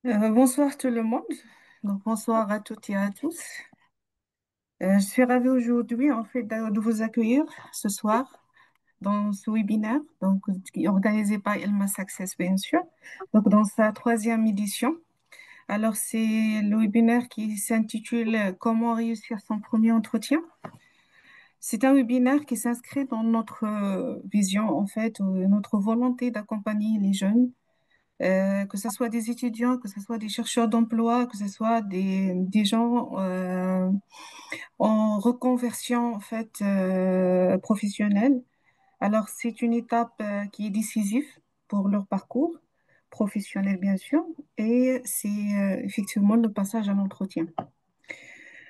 Bonsoir tout le monde. Donc, bonsoir à toutes et à tous. Je suis ravie aujourd'hui de vous accueillir ce soir dans ce webinaire qui est organisé par Elma Success bien sûr. Donc dans sa troisième édition. Alors c'est le webinaire qui s'intitule Comment réussir son premier entretien. C'est un webinaire qui s'inscrit dans notre vision notre volonté d'accompagner les jeunes, que ce soit des étudiants, que ce soit des chercheurs d'emploi, que ce soit des gens en reconversion professionnelle. Alors, c'est une étape qui est décisive pour leur parcours professionnel, bien sûr, et c'est effectivement le passage à l'entretien.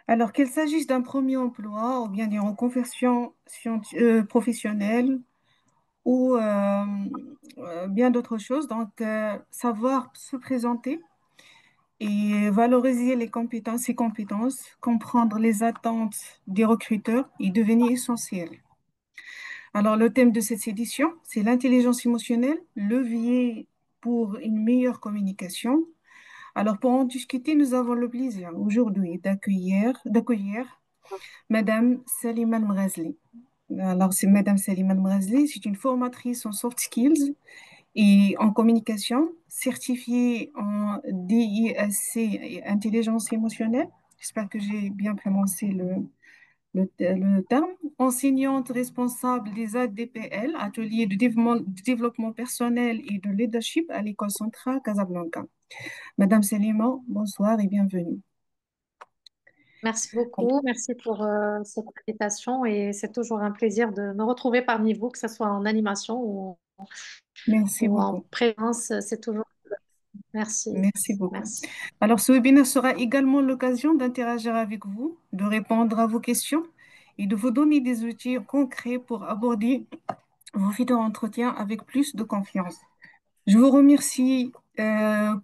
Alors, qu'il s'agisse d'un premier emploi ou bien d'une reconversion professionnelle ou bien d'autres choses, savoir se présenter et valoriser ses compétences, comprendre les attentes des recruteurs est devenu essentiel. Alors, le thème de cette édition, c'est l'intelligence émotionnelle, levier pour une meilleure communication. Alors, pour en discuter, nous avons le plaisir aujourd'hui d'accueillir Madame Salima Mrazli. Alors, c'est Madame Salima Mrazli, c'est une formatrice en soft skills et en communication, certifiée en DISC et intelligence émotionnelle. J'espère que j'ai bien prononcé le terme. Enseignante responsable des ADPL, atelier de développement personnel et de leadership à l'École centrale Casablanca. Madame Selima, bonsoir et bienvenue. Merci beaucoup, merci pour cette invitation et c'est toujours un plaisir de me retrouver parmi vous, que ce soit en animation Merci ou en beaucoup. présence, c'est toujours... Merci, Merci beaucoup. merci. Alors, ce webinaire sera également l'occasion d'interagir avec vous, de répondre à vos questions et de vous donner des outils concrets pour aborder vos futurs entretiens avec plus de confiance. Je vous remercie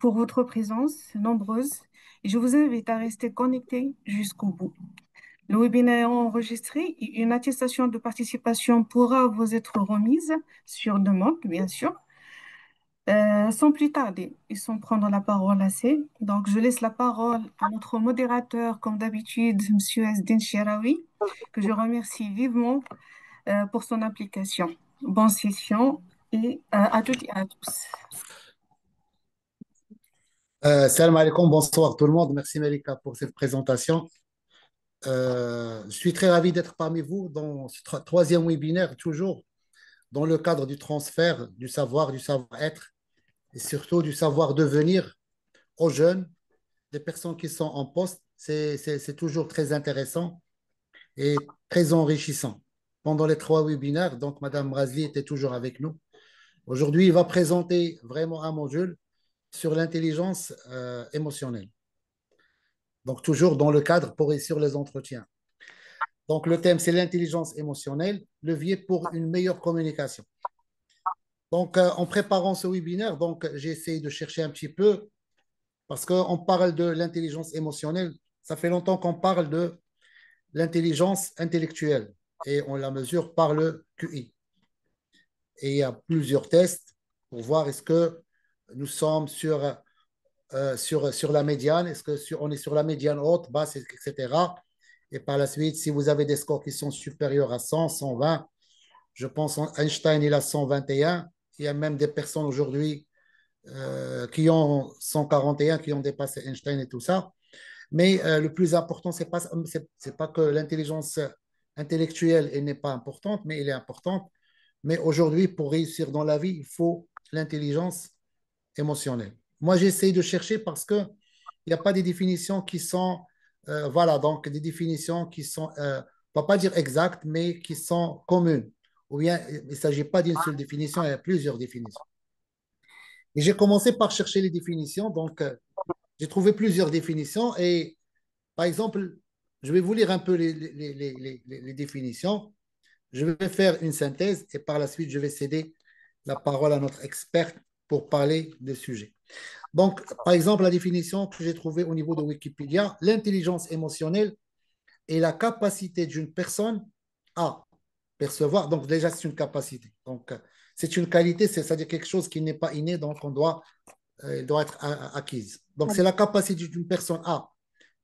pour votre présence nombreuse et je vous invite à rester connectés jusqu'au bout. Le webinaire est enregistré et une attestation de participation pourra vous être remise sur demande, bien sûr. Sans plus tarder, et sans prendre la parole assez, donc je laisse la parole à notre modérateur, comme d'habitude, Monsieur Asdin Chiraoui, que je remercie vivement pour son implication. Bonne session et à toutes et à tous. Salam alaikum, bonsoir tout le monde. Merci Malika pour cette présentation. Je suis très ravi d'être parmi vous dans ce troisième webinaire, toujours dans le cadre du transfert du savoir-être et surtout du savoir devenir aux jeunes, des personnes qui sont en poste. C'est toujours très intéressant et très enrichissant. Pendant les trois webinaires, donc Madame Razli était toujours avec nous. Aujourd'hui, il va présenter vraiment un module sur l'intelligence émotionnelle. Donc, toujours dans le cadre pour réussir les entretiens. Donc, le thème, c'est l'intelligence émotionnelle, levier pour une meilleure communication. Donc, en préparant ce webinaire, donc, j'ai essayé de chercher un petit peu parce qu'on parle de l'intelligence émotionnelle. Ça fait longtemps qu'on parle de l'intelligence intellectuelle et on la mesure par le QI. Et il y a plusieurs tests pour voir est-ce que nous sommes sur la médiane, on est sur la médiane haute, basse, etc. Et par la suite, si vous avez des scores qui sont supérieurs à 100, 120, je pense Einstein, il a 121. Il y a même des personnes aujourd'hui qui ont 141, qui ont dépassé Einstein et tout ça. Mais le plus important, c'est pas que l'intelligence intellectuelle elle n'est pas importante, mais elle est importante. Mais aujourd'hui, pour réussir dans la vie, il faut l'intelligence émotionnelle. Moi, j'essaie de chercher parce qu'il n'y a pas des définitions qui sont, voilà, donc des définitions qui sont, on ne va pas dire exactes, mais qui sont communes. Ou bien, il ne s'agit pas d'une seule définition, il y a plusieurs définitions. Et j'ai commencé par chercher les définitions, donc j'ai trouvé plusieurs définitions. Et par exemple, je vais vous lire un peu les définitions. Je vais faire une synthèse et par la suite, je vais céder la parole à notre expert pour parler des sujets. Donc, par exemple, la définition que j'ai trouvée au niveau de Wikipédia, l'intelligence émotionnelle est la capacité d'une personne à percevoir. Donc, déjà, c'est une capacité. Donc, c'est une qualité, c'est-à-dire quelque chose qui n'est pas inné, donc on doit elle doit être acquise. Donc, c'est la capacité d'une personne à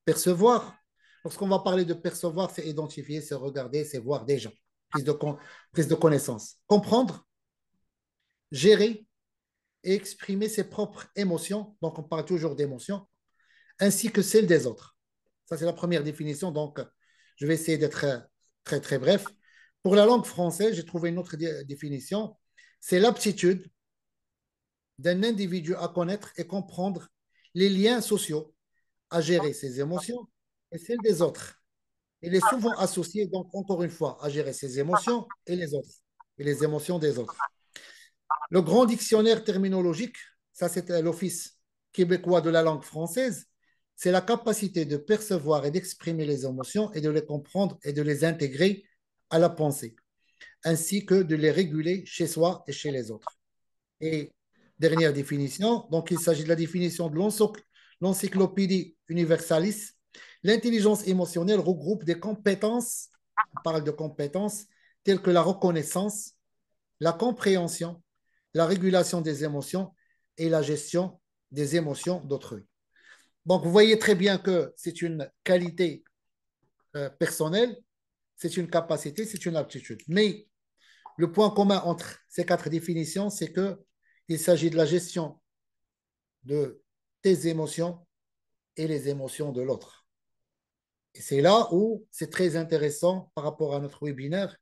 percevoir. Lorsqu'on va parler de percevoir, c'est identifier, c'est regarder, c'est voir déjà. Prise de connaissance. Comprendre, gérer et exprimer ses propres émotions. Donc, on parle toujours d'émotions, ainsi que celles des autres. Ça, c'est la première définition. Donc, je vais essayer d'être très, très bref. Pour la langue française, j'ai trouvé une autre définition. C'est l'aptitude d'un individu à connaître et comprendre les liens sociaux, à gérer ses émotions et celles des autres. Il est souvent associé, donc, encore une fois, à gérer ses émotions et les autres, et les émotions des autres. Le grand dictionnaire terminologique, ça c'est l'Office québécois de la langue française, c'est la capacité de percevoir et d'exprimer les émotions et de les comprendre et de les intégrer à la pensée, ainsi que de les réguler chez soi et chez les autres. Et dernière définition, donc il s'agit de la définition de l'encyclopédie universalis. L'intelligence émotionnelle regroupe des compétences, on parle de compétences telles que la reconnaissance, la compréhension, la régulation des émotions et la gestion des émotions d'autrui. Donc, vous voyez très bien que c'est une qualité personnelle, c'est une capacité, c'est une aptitude. Mais le point commun entre ces quatre définitions, c'est qu'il s'agit de la gestion de tes émotions et les émotions de l'autre. Et c'est là où c'est très intéressant par rapport à notre webinaire.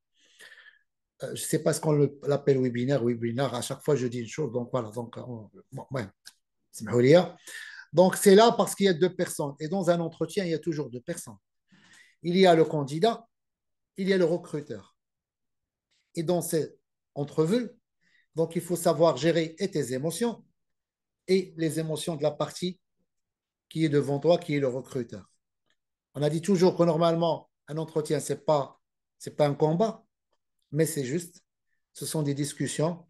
Je ne sais pas ce qu'on l'appelle webinaire. À chaque fois, je dis une chose. Donc, voilà. Donc, ouais, c'est donc, c'est là parce qu'il y a deux personnes. Et dans un entretien, il y a toujours deux personnes. Il y a le candidat, il y a le recruteur. Et dans ces entrevues, donc, il faut savoir gérer et tes émotions et les émotions de la partie qui est devant toi, qui est le recruteur. On a dit toujours que normalement, un entretien, c'est pas un combat, mais c'est juste, ce sont des discussions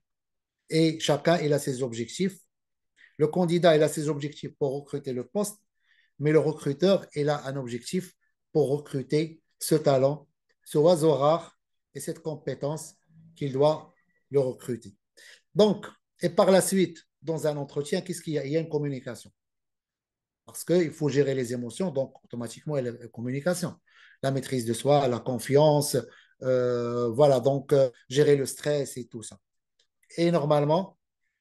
et chacun il a ses objectifs. Le candidat il a ses objectifs pour recruter le poste, mais le recruteur il a un objectif pour recruter ce talent, ce oiseau rare et cette compétence qu'il doit le recruter. Donc, et par la suite, dans un entretien, qu'est-ce qu'il y a? Il y a une communication. Parce qu'il faut gérer les émotions, donc automatiquement, il y a la communication. La maîtrise de soi, la confiance, voilà, donc gérer le stress et tout ça. Et normalement,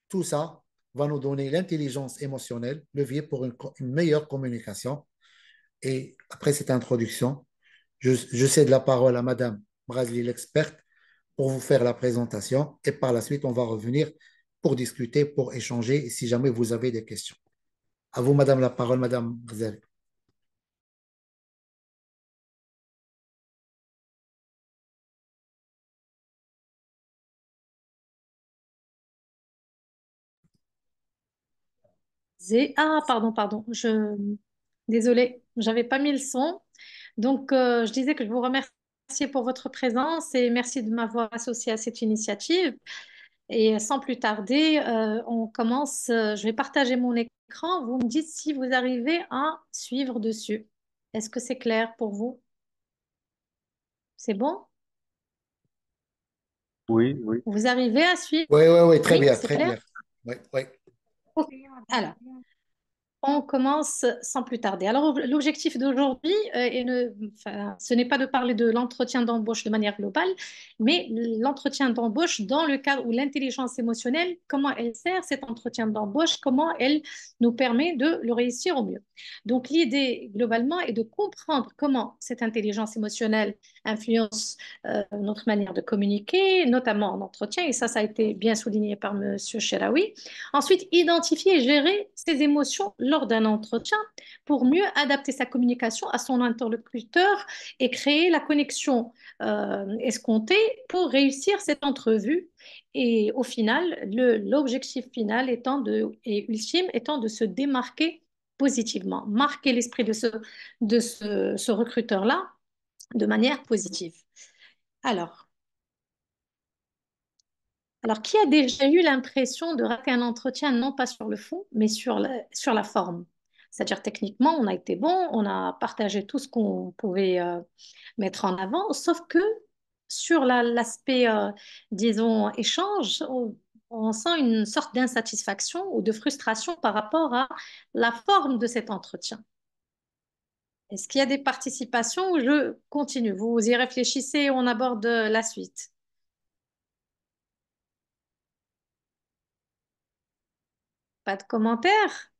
tout ça va nous donner l'intelligence émotionnelle, levier pour une meilleure communication. Et après cette introduction, je cède la parole à Madame Brazili, l'experte, pour vous faire la présentation. Et par la suite, on va revenir pour discuter, pour échanger, si jamais vous avez des questions. À vous, Madame, la parole, Madame Brazili. Ah, pardon. Désolée, j'avais pas mis le son. Donc, je disais que je vous remercie pour votre présence et merci de m'avoir associé à cette initiative. Et sans plus tarder, on commence. Je vais partager mon écran. Vous me dites si vous arrivez à suivre dessus. Est-ce que c'est clair pour vous? C'est bon? Oui, oui. Vous arrivez à suivre? Oui, oui, oui, très Oui, bien, c'est très clair? bien. Oui, oui. Ok. Alors, on commence sans plus tarder. Alors, l'objectif d'aujourd'hui, enfin, ce n'est pas de parler de l'entretien d'embauche de manière globale, mais l'entretien d'embauche dans le cadre où l'intelligence émotionnelle, comment elle sert cet entretien d'embauche, comment elle nous permet de le réussir au mieux. Donc, l'idée globalement est de comprendre comment cette intelligence émotionnelle influence notre manière de communiquer, notamment en entretien, et ça a été bien souligné par Monsieur Cheraoui. Ensuite, identifier et gérer ses émotions lors d'un entretien pour mieux adapter sa communication à son interlocuteur et créer la connexion escomptée pour réussir cette entrevue. Et au final, l'objectif final et ultime étant de se démarquer positivement, marquer l'esprit de ce recruteur-là de manière positive. Alors, Alors, qui a déjà eu l'impression de rater un entretien, non pas sur le fond, mais sur la forme? C'est-à-dire, techniquement, on a été bon, on a partagé tout ce qu'on pouvait mettre en avant, sauf que sur l'aspect, disons, échange, on sent une sorte d'insatisfaction ou de frustration par rapport à la forme de cet entretien. Est-ce qu'il y a des participations ou je continue? Vous y réfléchissez et on aborde la suite. Pas de commentaires?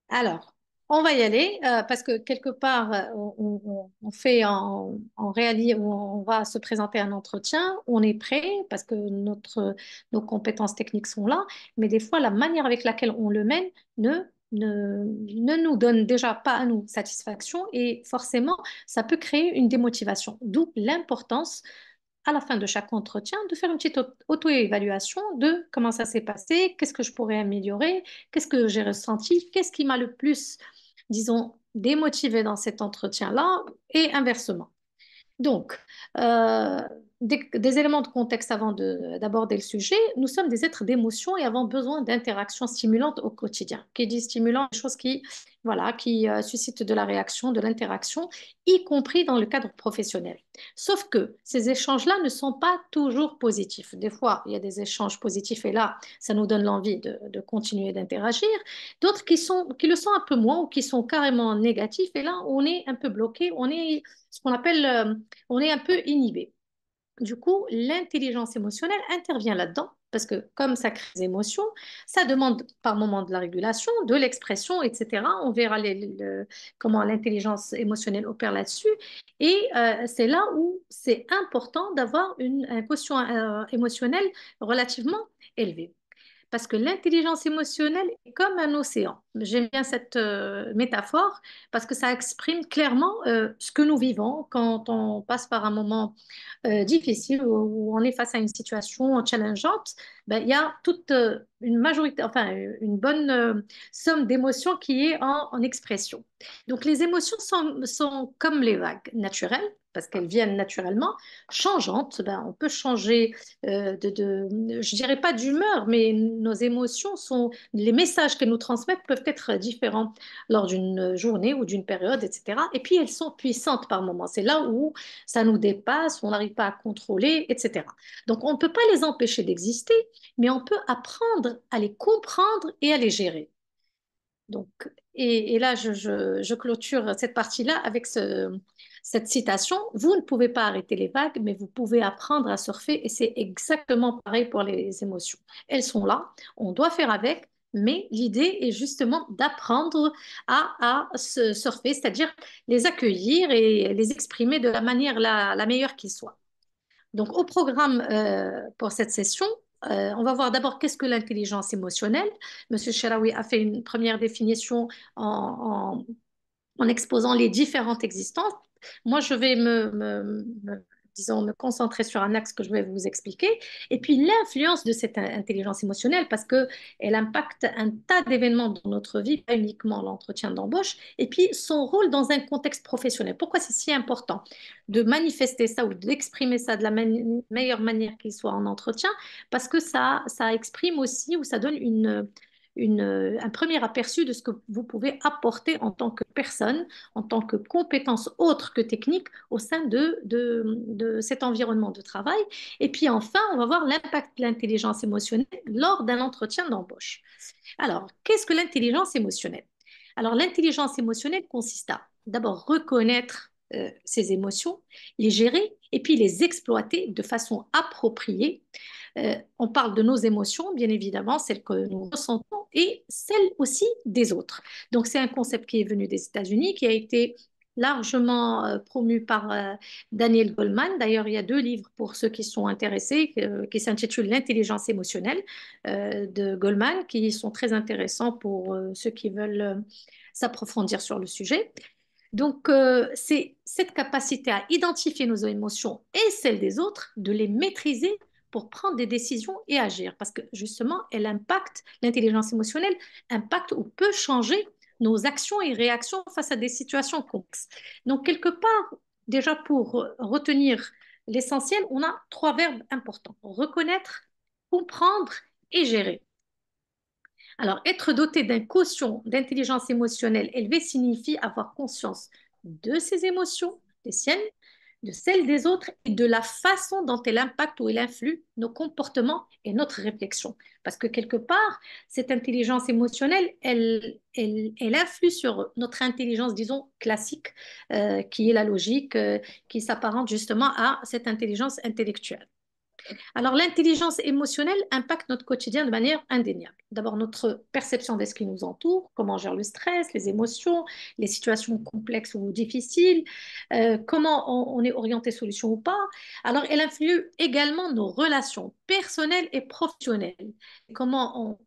Alors, on va y aller parce que quelque part, on fait en réalité, on va se présenter un entretien, on est prêt parce que nos compétences techniques sont là, mais des fois, la manière avec laquelle on le mène ne nous donne déjà pas à nous satisfaction et forcément, ça peut créer une démotivation. D'où l'importance à la fin de chaque entretien, de faire une petite auto-évaluation de comment ça s'est passé, qu'est-ce que je pourrais améliorer, qu'est-ce que j'ai ressenti, qu'est-ce qui m'a le plus, disons, démotivé dans cet entretien-là, et inversement. Donc, euh, des éléments de contexte avant d'aborder le sujet. Nous sommes des êtres d'émotion et avons besoin d'interactions stimulantes au quotidien. Qui dit stimulant, des choses qui, voilà, qui suscitent de la réaction, de l'interaction, y compris dans le cadre professionnel. Sauf que ces échanges-là ne sont pas toujours positifs. Des fois, il y a des échanges positifs et là, ça nous donne l'envie de continuer d'interagir. D'autres qui le sont un peu moins ou qui sont carrément négatifs et là, on est un peu bloqué, on est ce qu'on appelle on est un peu inhibé. Du coup, l'intelligence émotionnelle intervient là-dedans parce que comme ça crée des émotions, ça demande par moment de la régulation, de l'expression, etc. On verra comment l'intelligence émotionnelle opère là-dessus. Et c'est là où c'est important d'avoir un quotient émotionnel relativement élevé. Parce que l'intelligence émotionnelle est comme un océan. J'aime bien cette métaphore parce que ça exprime clairement ce que nous vivons quand on passe par un moment difficile où on est face à une situation challengeante. Ben, il y a toute une majorité, enfin une bonne somme d'émotions qui est en expression. Donc les émotions sont comme les vagues naturelles parce qu'elles viennent naturellement, changeantes. Ben, on peut changer je dirais pas d'humeur, mais nos émotions sont, les messages qu'elles nous transmettent peuvent être différents lors d'une journée ou d'une période, etc. Et puis elles sont puissantes par moments. C'est là où ça nous dépasse, on n'arrive pas à contrôler, etc. Donc on ne peut pas les empêcher d'exister, mais on peut apprendre à les comprendre et à les gérer. Donc, et là, je clôture cette partie-là avec cette citation. Vous ne pouvez pas arrêter les vagues, mais vous pouvez apprendre à surfer et c'est exactement pareil pour les émotions. Elles sont là, on doit faire avec, mais l'idée est justement d'apprendre à se surfer, c'est-à-dire les accueillir et les exprimer de la manière la meilleure qui soit. Donc, au programme pour cette session, on va voir d'abord qu'est-ce que l'intelligence émotionnelle. Monsieur Cheraoui a fait une première définition en, en exposant les différentes existences. Moi, je vais disons, me concentrer sur un axe que je vais vous expliquer, et puis l'influence de cette intelligence émotionnelle, parce qu'elle impacte un tas d'événements dans notre vie, pas uniquement l'entretien d'embauche, et puis son rôle dans un contexte professionnel. Pourquoi c'est si important de manifester ça ou d'exprimer ça de la meilleure manière qu'il soit en entretien? Parce que ça exprime aussi ou ça donne un premier aperçu de ce que vous pouvez apporter en tant que personne, en tant que compétence autre que technique au sein de cet environnement de travail. Et puis enfin, on va voir l'impact de l'intelligence émotionnelle lors d'un entretien d'embauche. Alors, qu'est-ce que l'intelligence émotionnelle? Alors, l'intelligence émotionnelle consiste à d'abord reconnaître ses émotions, les gérer et puis les exploiter de façon appropriée. On parle de nos émotions, bien évidemment, celles que nous ressentons et celles aussi des autres. Donc, c'est un concept qui est venu des États-Unis, qui a été largement promu par Daniel Goleman. D'ailleurs, il y a deux livres pour ceux qui sont intéressés qui s'intitulent L'intelligence émotionnelle de Goleman, qui sont très intéressants pour ceux qui veulent s'approfondir sur le sujet. Donc, c'est cette capacité à identifier nos émotions et celles des autres, de les maîtriser pour prendre des décisions et agir. Parce que justement, l'intelligence émotionnelle impacte ou peut changer nos actions et réactions face à des situations complexes. Donc, quelque part, déjà pour retenir l'essentiel, on a trois verbes importants. Reconnaître, comprendre et gérer. Alors, être doté d'un quotient d'intelligence émotionnelle élevé signifie avoir conscience de ses émotions, les siennes, de celle des autres et de la façon dont elle impacte ou elle influe nos comportements et notre réflexion. Parce que quelque part, cette intelligence émotionnelle, elle influe sur notre intelligence, disons, classique, qui est la logique, qui s'apparente justement à cette intelligence intellectuelle. Alors, l'intelligence émotionnelle impacte notre quotidien de manière indéniable. D'abord, notre perception de ce qui nous entoure, comment on gère le stress, les émotions, les situations complexes ou difficiles, comment on est orienté solution ou pas. Alors, elle influe également nos relations personnelles et professionnelles. Comment on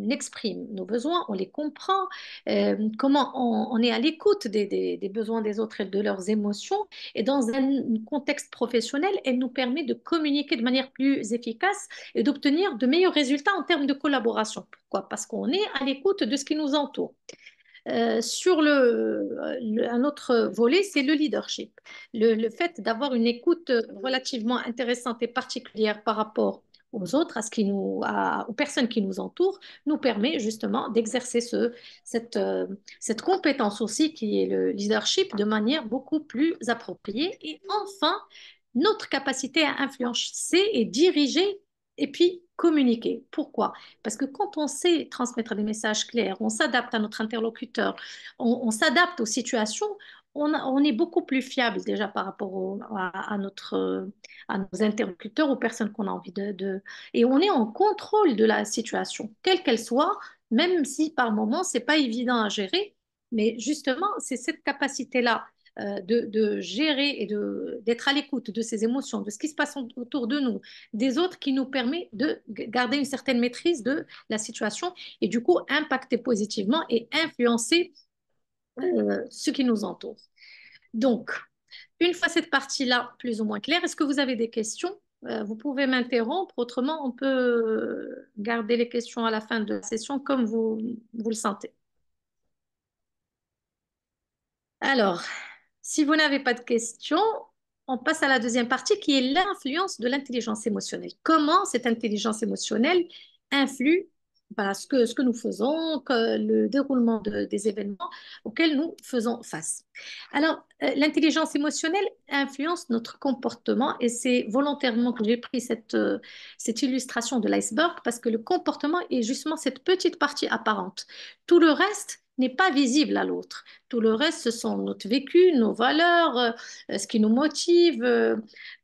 exprime nos besoins, on les comprend, comment on est à l'écoute des besoins des autres et de leurs émotions. Et dans un contexte professionnel, elle nous permet de communiquer de manière plus efficace et d'obtenir de meilleurs résultats en termes de collaboration. Pourquoi? Parce qu'on est à l'écoute de ce qui nous entoure. Sur un autre volet, c'est le leadership. Le fait d'avoir une écoute relativement intéressante et particulière par rapport aux autres, aux personnes qui nous entourent, nous permet justement d'exercer cette compétence aussi qui est le leadership de manière beaucoup plus appropriée. Et enfin, notre capacité à influencer et diriger et puis communiquer. Pourquoi? Parce que quand on sait transmettre des messages clairs, on s'adapte à notre interlocuteur, on s'adapte aux situations, on est beaucoup plus fiable déjà par rapport à nos interlocuteurs, aux personnes qu'on a envie Et on est en contrôle de la situation, quelle qu'elle soit, même si par moments, c'est pas évident à gérer. Mais justement, c'est cette capacité-là de gérer et d'être à l'écoute de ces émotions, de ce qui se passe autour de nous, des autres qui nous permet de garder une certaine maîtrise de la situation et du coup impacter positivement et influencer ce qui nous entoure. Donc, une fois cette partie-là plus ou moins claire, est-ce que vous avez des questions? Vous pouvez m'interrompre, autrement on peut garder les questions à la fin de la session comme vous le sentez. Alors, si vous n'avez pas de questions, on passe à la deuxième partie qui est l'influence de l'intelligence émotionnelle. Comment cette intelligence émotionnelle influe voilà, ce que nous faisons, le déroulement des événements auxquels nous faisons face. Alors, l'intelligence émotionnelle influence notre comportement et c'est volontairement que j'ai pris cette illustration de l'iceberg parce que le comportement est justement cette petite partie apparente. Tout le reste n'est pas visible à l'autre. Tout le reste, ce sont notre vécu, nos valeurs, ce qui nous motive,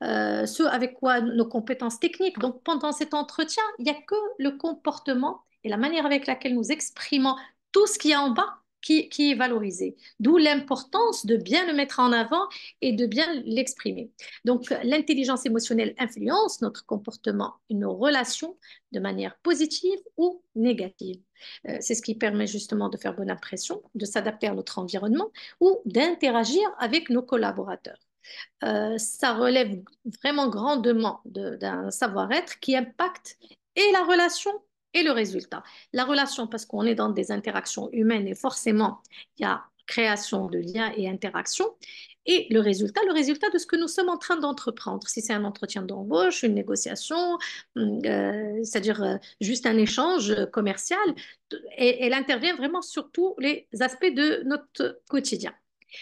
ce avec quoi nos compétences techniques. Donc, pendant cet entretien, il n'y a que le comportement et la manière avec laquelle nous exprimons tout ce qu'il y a en bas qui est valorisé. D'où l'importance de bien le mettre en avant et de bien l'exprimer. Donc, l'intelligence émotionnelle influence notre comportement et nos relations de manière positive ou négative. C'est ce qui permet justement de faire bonne impression, de s'adapter à notre environnement ou d'interagir avec nos collaborateurs. Ça relève vraiment grandement d'un savoir-être qui impacte et la relation et le résultat. La relation, parce qu'on est dans des interactions humaines et forcément, il y a création de liens et interactions. Et le résultat de ce que nous sommes en train d'entreprendre. Si c'est un entretien d'embauche, une négociation, c'est-à-dire juste un échange commercial, elle intervient vraiment sur tous les aspects de notre quotidien.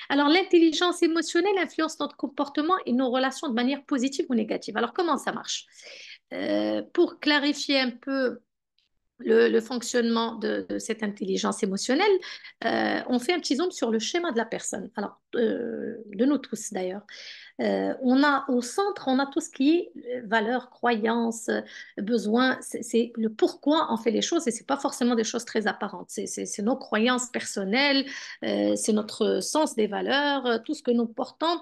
Alors, l'intelligence émotionnelle influence notre comportement et nos relations de manière positive ou négative. Alors, comment ça marche? Pour clarifier un peu le fonctionnement de cette intelligence émotionnelle, on fait un petit zoom sur le schéma de la personne. Alors, de nous tous d'ailleurs. On a au centre, on a tout ce qui est valeurs, croyances, besoins. C'est le pourquoi on fait les choses et c'est pas forcément des choses très apparentes. C'est nos croyances personnelles, c'est notre sens des valeurs, tout ce que nous portons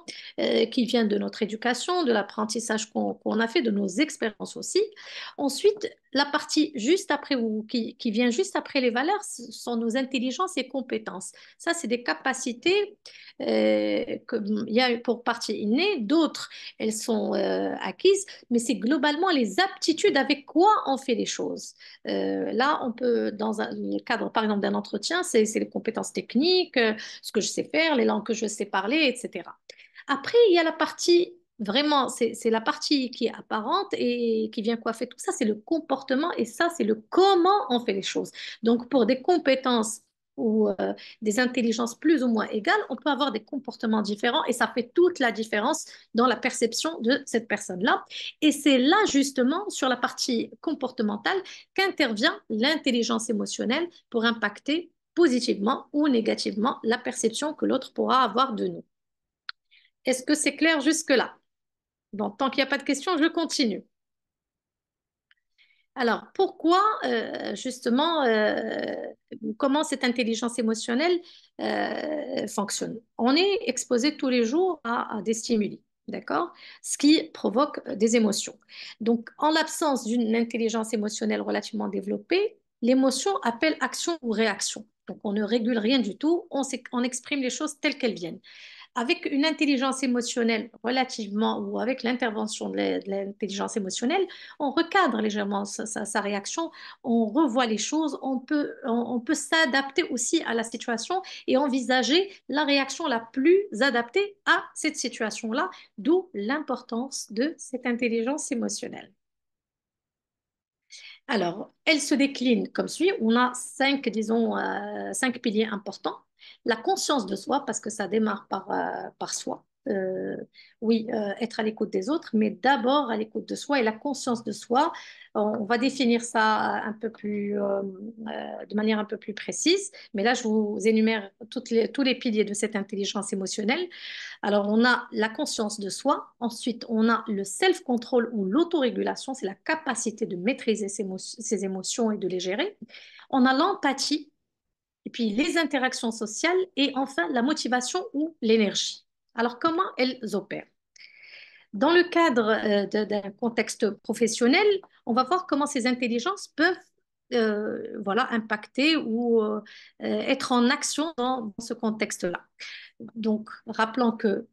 qui vient de notre éducation, de l'apprentissage qu'on a fait, de nos expériences aussi. Ensuite, la partie juste après ou qui vient juste après les valeurs, ce sont nos intelligences et compétences. Ça, c'est des capacités il y a pour partie innée, d'autres, elles sont acquises, mais c'est globalement les aptitudes avec quoi on fait les choses. Là, on peut, dans le cadre, par exemple, d'un entretien, c'est les compétences techniques, ce que je sais faire, les langues que je sais parler, etc. Après, il y a la partie vraiment, c'est la partie qui est apparente et qui vient coiffer tout ça, c'est le comportement et ça, c'est le comment on fait les choses. Donc, pour des compétences ou des intelligences plus ou moins égales, on peut avoir des comportements différents et ça fait toute la différence dans la perception de cette personne-là. Et c'est là justement sur la partie comportementale qu'intervient l'intelligence émotionnelle pour impacter positivement ou négativement la perception que l'autre pourra avoir de nous. Est-ce que c'est clair jusque-là? Bon, tant qu'il n'y a pas de questions, je continue. Alors, pourquoi justement, comment cette intelligence émotionnelle fonctionne? On est exposé tous les jours à des stimuli, d'accord? Ce qui provoque des émotions. Donc, en l'absence d'une intelligence émotionnelle relativement développée, l'émotion appelle action ou réaction. Donc, on ne régule rien du tout, on exprime les choses telles qu'elles viennent. Avec une intelligence émotionnelle relativement, ou avec l'intervention de l'intelligence émotionnelle, on recadre légèrement sa réaction, on revoit les choses, on peut s'adapter aussi à la situation et envisager la réaction la plus adaptée à cette situation-là, d'où l'importance de cette intelligence émotionnelle. Alors, elle se décline comme suit. On a cinq, disons, cinq piliers importants. La conscience de soi, parce que ça démarre par soi. Oui, être à l'écoute des autres, mais d'abord à l'écoute de soi et la conscience de soi. On va définir ça de manière un peu plus précise, mais là, je vous énumère tous les piliers de cette intelligence émotionnelle. Alors, on a la conscience de soi. Ensuite, on a le self-control ou l'autorégulation, c'est la capacité de maîtriser ses émotions et de les gérer. On a l'empathie, et puis les interactions sociales, et enfin la motivation ou l'énergie. Alors, comment elles opèrent? Dans le cadre d'un contexte professionnel, on va voir comment ces intelligences peuvent voilà, impacter ou être en action dans ce contexte-là. Donc, rappelons que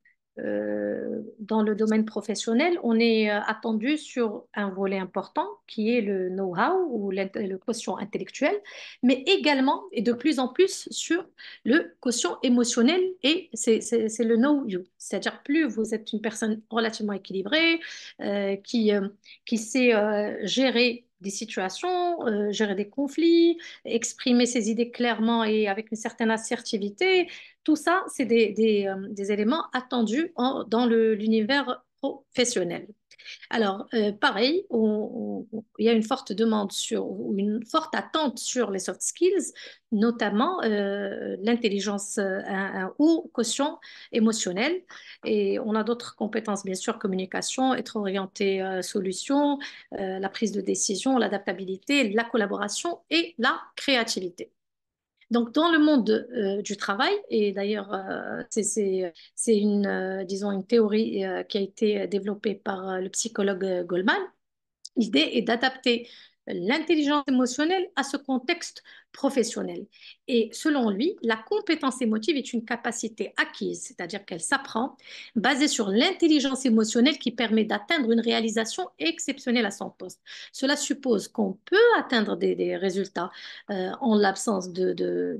dans le domaine professionnel, on est attendu sur un volet important qui est le know-how ou le quotient intellectuel, mais également et de plus en plus sur le quotient émotionnel et c'est le know-you. C'est-à-dire plus vous êtes une personne relativement équilibrée, euh, qui, euh, qui sait gérer des situations, gérer des conflits, exprimer ses idées clairement et avec une certaine assertivité, tout ça, c'est des éléments attendus dans l'univers professionnel. Alors, pareil, il y a une forte demande ou une forte attente sur les soft skills, notamment l'intelligence, un haut quotient émotionnel. Et on a d'autres compétences, bien sûr, communication, être orienté solution, la prise de décision, l'adaptabilité, la collaboration et la créativité. Donc, dans le monde du travail, et d'ailleurs, c'est une, disons, une théorie qui a été développée par le psychologue Goleman, l'idée est d'adapter l'intelligence émotionnelle à ce contexte professionnel. Et selon lui, la compétence émotive est une capacité acquise, c'est-à-dire qu'elle s'apprend, basée sur l'intelligence émotionnelle qui permet d'atteindre une réalisation exceptionnelle à son poste. Cela suppose qu'on peut atteindre des résultats en l'absence de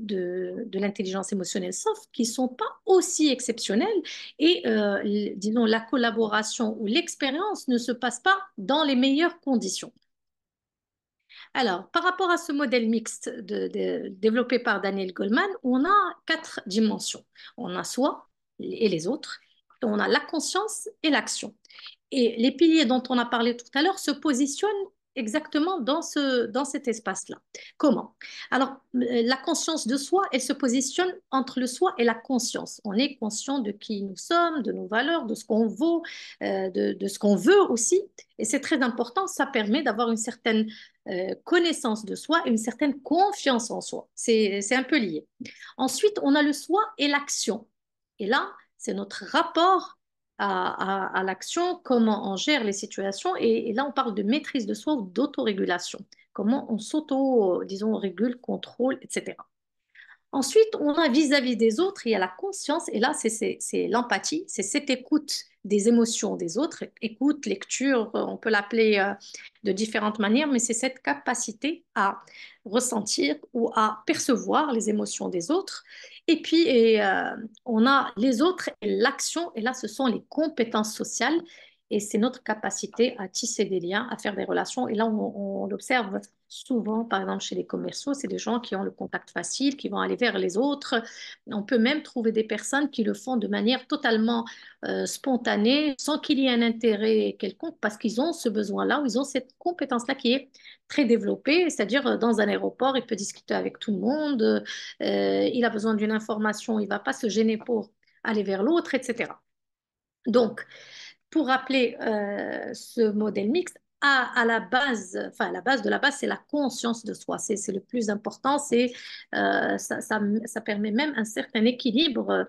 l'intelligence émotionnelle, sauf qu'ils ne sont pas aussi exceptionnels et, disons, la collaboration ou l'expérience ne se passe pas dans les meilleures conditions. Alors, par rapport à ce modèle mixte développé par Daniel Goleman, on a quatre dimensions. On a soi et les autres, on a la conscience et l'action. Et les piliers dont on a parlé tout à l'heure se positionnent exactement dans cet espace-là. Comment? Alors, la conscience de soi, elle se positionne entre le soi et la conscience. On est conscient de qui nous sommes, de nos valeurs, de ce qu'on vaut, de ce qu'on veut aussi. Et c'est très important, ça permet d'avoir une certaine connaissance de soi et une certaine confiance en soi. C'est un peu lié. Ensuite, on a le soi et l'action. Et là, c'est notre rapport à l'action, comment on gère les situations. Et là, on parle de maîtrise de soi ou d'autorégulation. Comment on s'auto, disons, régule, contrôle, etc. Ensuite, on a vis-à-vis des autres, il y a la conscience, et là, c'est l'empathie, c'est cette écoute des émotions des autres, écoute, lecture, on peut l'appeler de différentes manières, mais c'est cette capacité à ressentir ou à percevoir les émotions des autres. Et puis, on a les autres et l'action, et là, ce sont les compétences sociales. Et c'est notre capacité à tisser des liens, à faire des relations. Et là, on l'observe souvent, par exemple, chez les commerciaux, c'est des gens qui ont le contact facile, qui vont aller vers les autres. On peut même trouver des personnes qui le font de manière totalement spontanée, sans qu'il y ait un intérêt quelconque, parce qu'ils ont ce besoin-là, ou ils ont cette compétence-là qui est très développée, c'est-à-dire dans un aéroport, il peut discuter avec tout le monde, il a besoin d'une information, il ne va pas se gêner pour aller vers l'autre, etc. Donc, pour rappeler ce modèle mixte, à la base, enfin, la base de la base, c'est la conscience de soi. C'est le plus important. Ça permet même un certain équilibre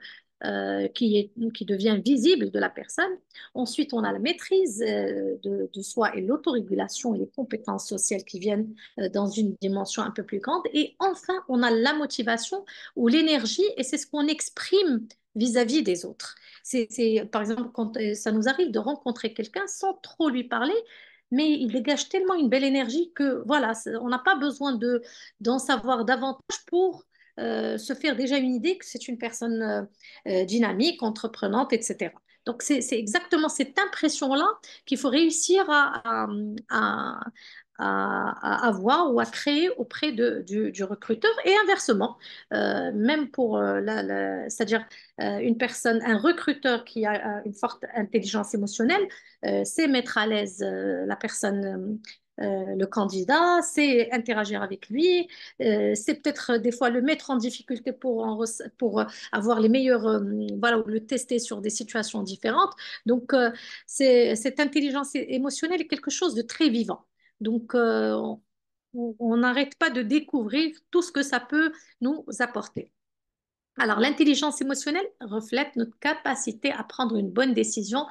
qui devient visible de la personne. Ensuite, on a la maîtrise de soi et l'autorégulation et les compétences sociales qui viennent dans une dimension un peu plus grande. Et enfin, on a la motivation ou l'énergie, et c'est ce qu'on exprime vis-à-vis des autres. Par exemple, quand ça nous arrive de rencontrer quelqu'un sans trop lui parler, mais il dégage tellement une belle énergie que voilà, on n'a pas besoin d'en savoir davantage pour se faire déjà une idée que c'est une personne dynamique, entreprenante, etc. Donc, c'est exactement cette impression-là qu'il faut réussir à, à avoir ou à créer auprès du recruteur et inversement, même pour c'est-à-dire une personne, un recruteur qui a une forte intelligence émotionnelle, c'est mettre à l'aise la personne, le candidat, c'est interagir avec lui, c'est peut-être des fois le mettre en difficulté pour avoir les meilleurs, voilà, ou le tester sur des situations différentes. Donc, cette intelligence émotionnelle est quelque chose de très vivant. Donc, on n'arrête pas de découvrir tout ce que ça peut nous apporter. Alors, l'intelligence émotionnelle reflète notre capacité à prendre une bonne décision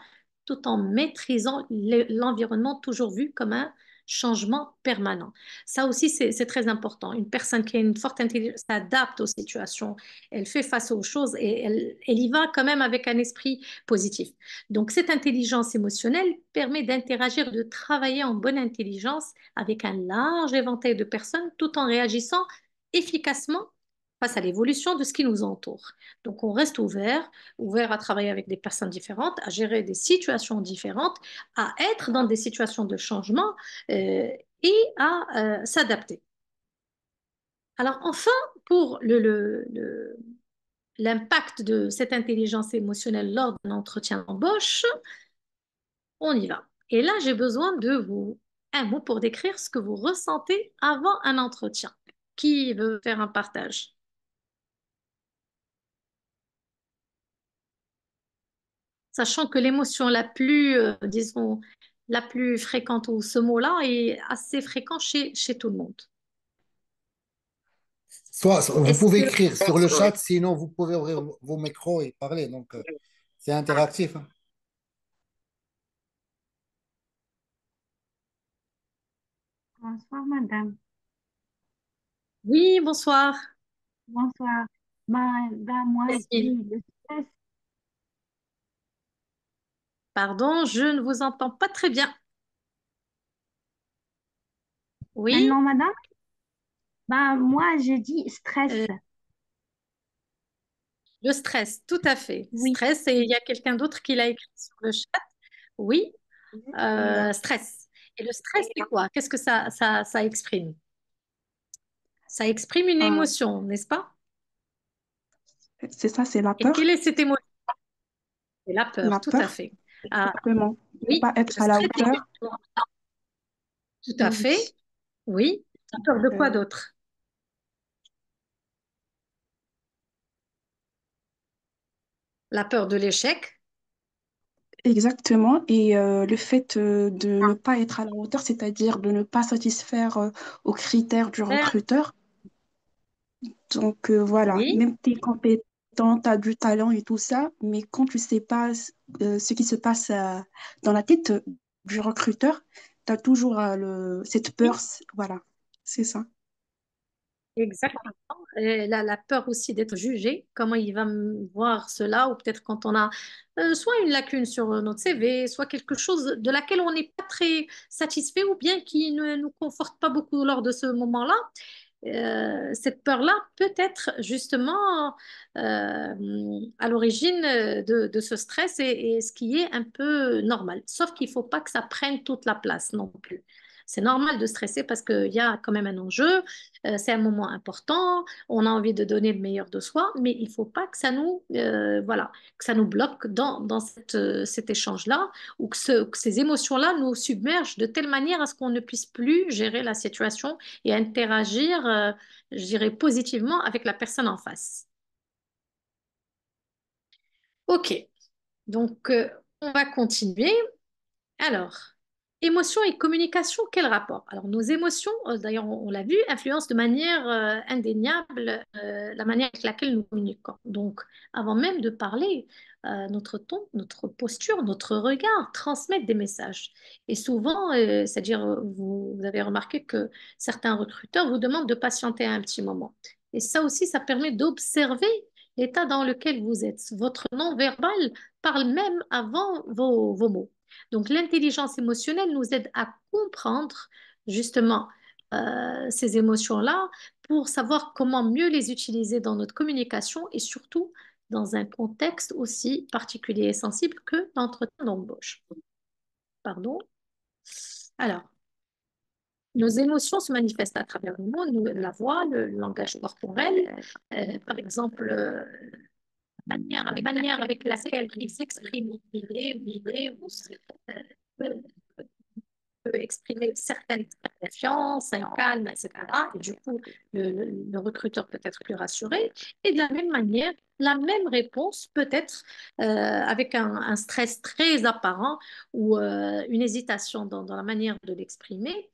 tout en maîtrisant l'environnement toujours vu comme un changement permanent. Ça aussi, c'est très important. Une personne qui a une forte intelligence s'adapte aux situations, elle fait face aux choses et elle y va quand même avec un esprit positif. Donc, cette intelligence émotionnelle permet d'interagir, de travailler en bonne intelligence avec un large éventail de personnes tout en réagissant efficacement face à l'évolution de ce qui nous entoure. Donc, on reste ouvert, ouvert à travailler avec des personnes différentes, à gérer des situations différentes, à être dans des situations de changement et à s'adapter. Alors, enfin, pour l'impact de cette intelligence émotionnelle lors d'un entretien d'embauche, on y va. Et là, j'ai besoin de vous, un mot pour décrire ce que vous ressentez avant un entretien. Qui veut faire un partage? Sachant que l'émotion la plus, disons, la plus fréquente, ou ce mot-là, est assez fréquent chez tout le monde. Soit vous Est-ce pouvez que... écrire sur le chat, sinon vous pouvez ouvrir vos micros et parler. Donc, c'est interactif, hein. Bonsoir, madame. Oui, bonsoir. Bonsoir. Moi, je Cécile. dis le stress. Pardon, je ne vous entends pas très bien. Oui, Maintenant, madame, moi, je dis stress. euh, le stress, tout à fait. Oui, Stress, et il y a quelqu'un d'autre qui l'a écrit sur le chat. Oui, stress. Et le stress, c'est quoi? Qu'est-ce que ça exprime? Ça exprime une euh, émotion, n'est-ce pas? c'est ça, c'est la Et peur. quelle est cette émotion? C'est la peur, La tout à peur, fait. Ah, exactement. De ne oui, pas être le à la stress est hauteur. une... Tout à Oui. fait. Oui. La peur de quoi Euh, d'autre? La peur de l'échec. exactement. Et le fait de ne pas être à la hauteur, c'est-à-dire de ne pas satisfaire aux critères du Faire- recruteur. Donc voilà, Oui, même tu es compétent, tu as du talent et tout ça, mais quand tu sais pas ce qui se passe dans la tête du recruteur, tu as toujours cette peur. oui, Voilà, c'est ça. exactement. Et la peur aussi d'être jugé. Comment il va me voir cela? Ou peut-être quand on a soit une lacune sur notre CV, soit quelque chose de laquelle on n'est pas très satisfait ou bien qui ne nous conforte pas beaucoup lors de ce moment-là. cette peur-là peut être justement à l'origine de ce stress et ce qui est un peu normal. Sauf qu'il ne faut pas que ça prenne toute la place non plus. C'est normal de stresser parce qu'il y a quand même un enjeu, c'est un moment important, on a envie de donner le meilleur de soi, mais il ne faut pas que ça nous, voilà, que ça nous bloque dans cet échange-là ou que ces émotions-là nous submergent de telle manière à ce qu'on ne puisse plus gérer la situation et interagir, je dirais, positivement avec la personne en face. Ok, donc on va continuer. Alors, émotions et communication, quel rapport? Alors, nos émotions, d'ailleurs, on l'a vu, influencent de manière indéniable la manière avec laquelle nous communiquons. Donc, avant même de parler, notre ton, notre posture, notre regard transmettent des messages. Et souvent, c'est-à-dire, vous avez remarqué que certains recruteurs vous demandent de patienter un petit moment. Et ça aussi, ça permet d'observer l'état dans lequel vous êtes. Votre non-verbal parle même avant vos mots. Donc, l'intelligence émotionnelle nous aide à comprendre justement ces émotions-là pour savoir comment mieux les utiliser dans notre communication et surtout dans un contexte aussi particulier et sensible que l'entretien d'embauche. Pardon. Alors, nos émotions se manifestent à travers le mot, la voix, le langage corporel. Par exemple, la manière avec laquelle ils s'expriment, vibrer, ou peut exprimer une certaine confiance, un calme, etc. Et du coup, le recruteur peut être plus rassuré. Et de la même manière, la même réponse peut être avec un stress très apparent ou une hésitation dans la manière de l'exprimer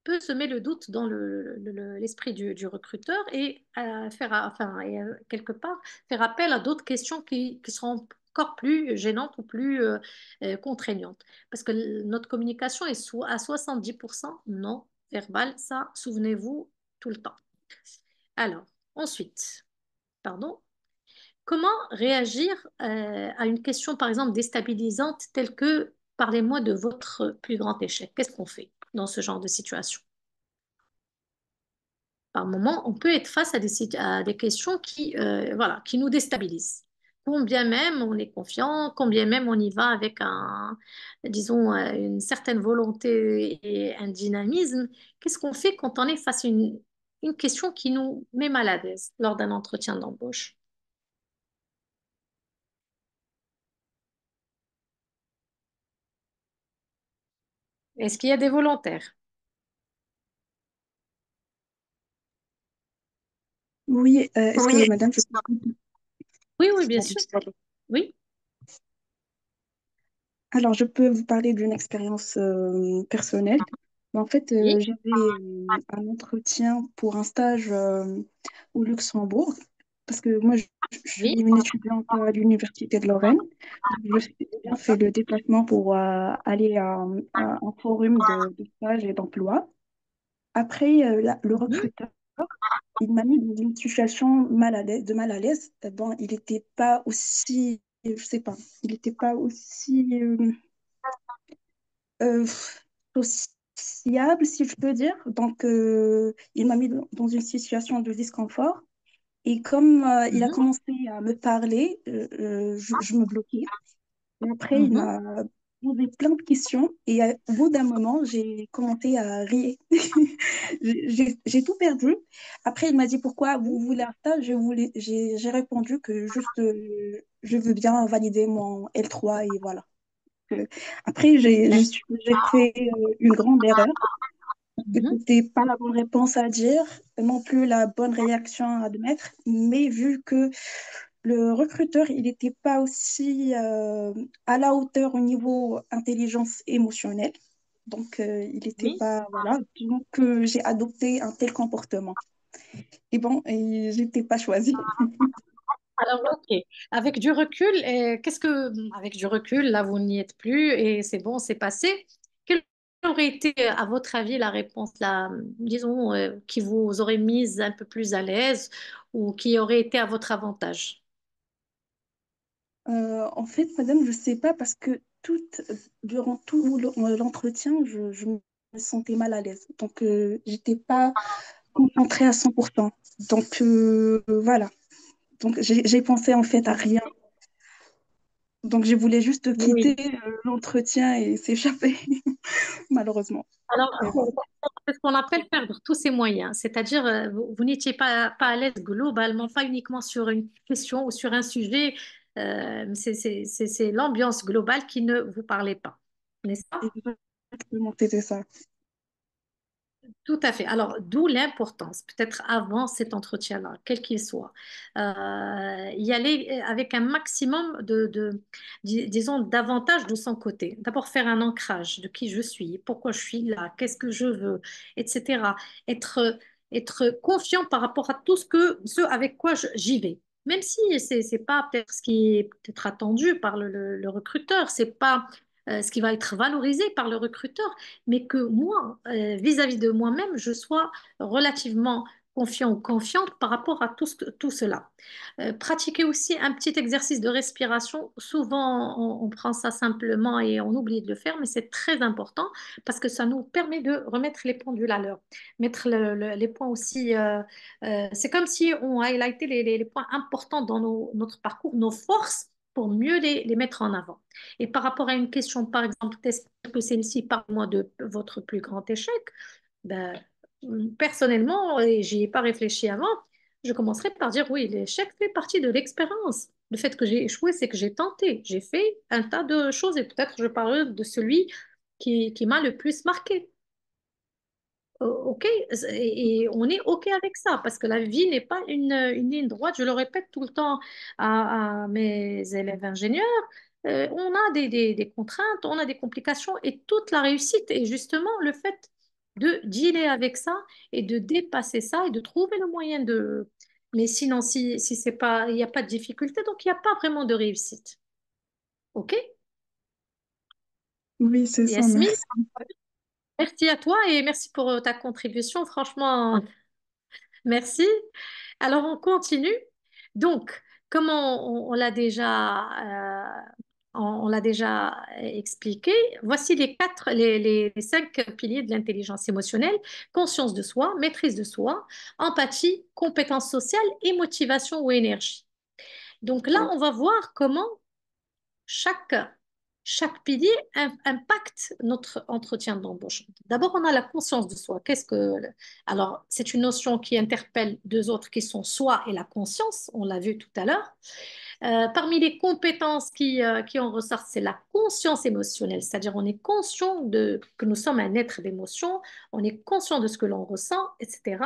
peut semer le doute dans l'esprit du recruteur et quelque part faire appel à d'autres questions qui seront encore plus gênantes ou plus contraignantes. Parce que notre communication est à 70% non verbale, ça, souvenez-vous, tout le temps. Alors, ensuite, pardon, comment réagir à une question, par exemple, déstabilisante telle que parlez-moi de votre plus grand échec. Qu'est-ce qu'on fait dans ce genre de situation? Par moment, on peut être face à des questions voilà, qui nous déstabilisent. Combien même on est confiant, combien même on y va avec disons, une certaine volonté et un dynamisme, qu'est-ce qu'on fait quand on est face à une question qui nous met mal à l'aise lors d'un entretien d'embauche? Est-ce qu'il y a des volontaires? Oui, est-ce Oui. que madame, je peux... Oui, oui, bien sûr. Oui. Alors, je peux vous parler d'une expérience personnelle. En fait, Oui, j'avais un entretien pour un stage au Luxembourg, parce que moi, je suis oui. une étudiante à l'Université de Lorraine. J'ai bien fait le déplacement pour aller à un forum de stage et d'emploi. Après, le Mhm, recruteur, il m'a mis dans une situation mal à l'aise, de mal à l'aise. Bon, il n'était pas aussi, je sais pas, il n'était pas aussi euh, sociable, si je peux dire. Donc, il m'a mis dans une situation de disconfort. Et comme il a mhm, commencé à me parler, je me bloquais. Et après, il mhm, m'a posé plein de questions. Et au bout d'un moment, j'ai commencé à rire. J'ai tout perdu. Après, il m'a dit pourquoi vous voulez un stage. J'ai répondu que juste je veux bien valider mon L3 et voilà. Euh, Après, j'ai fait une grande erreur. Que mhm. c'était pas la bonne réponse à dire, non plus la bonne réaction à admettre, mais vu que le recruteur, il n'était pas aussi à la hauteur au niveau intelligence émotionnelle, donc il n'était Oui. pas, voilà, donc j'ai adopté un tel comportement. Et bon, et j'étais pas choisie. Alors, ok. Avec du recul, avec du recul, là, vous n'y êtes plus et c'est bon, c'est passé. Quelle aurait été, à votre avis, la réponse, là, disons, qui vous aurait mise un peu plus à l'aise ou qui aurait été à votre avantage? En fait, madame, je sais pas parce que durant tout l'entretien, je me sentais mal à l'aise. Donc, j'étais pas concentrée à 100%. Donc, voilà. Donc, j'ai pensé en fait à rien. Donc, je voulais juste quitter Oui. l'entretien et s'échapper, malheureusement. Alors, Mais bon. c'est ce qu'on appelle perdre tous ses moyens, c'est-à-dire vous n'étiez pas à l'aise globalement, pas uniquement sur une question ou sur un sujet, c'est l'ambiance globale qui ne vous parlait pas, n'est-ce pas? Exactement, c'était ça. Tout à fait. Alors, d'où l'importance, peut-être avant cet entretien-là, quel qu'il soit, y aller avec un maximum disons, d'avantages de son côté. D'abord, faire un ancrage de qui je suis, pourquoi je suis là, qu'est-ce que je veux, etc. Être, être confiant par rapport à tout ce avec quoi j'y vais. Même si c'est pas peut-être ce qui est peut-être attendu par le recruteur, c'est pas ce qui va être valorisé par le recruteur, mais que moi, vis-à-vis de moi-même, je sois relativement confiant ou confiante par rapport à tout cela. Pratiquer aussi un petit exercice de respiration. Souvent, on prend ça simplement et on oublie de le faire, mais c'est très important parce que ça nous permet de remettre les pendules à l'heure. Mettre les points aussi. C'est comme si on highlightait les points importants dans notre parcours, nos forces, pour mieux les mettre en avant. Et par rapport à une question, par exemple, test que celle-ci, parle-moi de votre plus grand échec, ben, personnellement, et j'y ai pas réfléchi avant, je commencerai par dire oui, l'échec fait partie de l'expérience. Le fait que j'ai échoué, c'est que j'ai tenté, j'ai fait un tas de choses et peut-être je parle de celui qui m'a le plus marqué. OK, et on est OK avec ça parce que la vie n'est pas une ligne droite. Je le répète tout le temps à mes élèves ingénieurs. On a des contraintes, on a des complications et toute la réussite est justement le fait de dealer avec ça et de dépasser ça et de trouver le moyen de. Mais sinon, si c'est pas, il n'y a pas de difficulté, donc il n'y a pas vraiment de réussite. OK? Oui, c'est ça, Yasmine, merci. merci à toi et merci pour ta contribution. Franchement, merci. Alors, on continue. Donc, comme on l'a on l'a déjà expliqué, voici les cinq piliers de l'intelligence émotionnelle: conscience de soi, maîtrise de soi, empathie, compétence sociale et motivation ou énergie. Donc là, on va voir comment chaque, chaque pilier impacte notre entretien d'embauche. D'abord, on a la conscience de soi. Alors, c'est une notion qui interpelle deux autres qui sont soi et la conscience, on l'a vu tout à l'heure. Parmi les compétences qui en ressortent, c'est la conscience émotionnelle, c'est-à-dire on est conscient que nous sommes un être d'émotion, on est conscient de ce que l'on ressent, etc.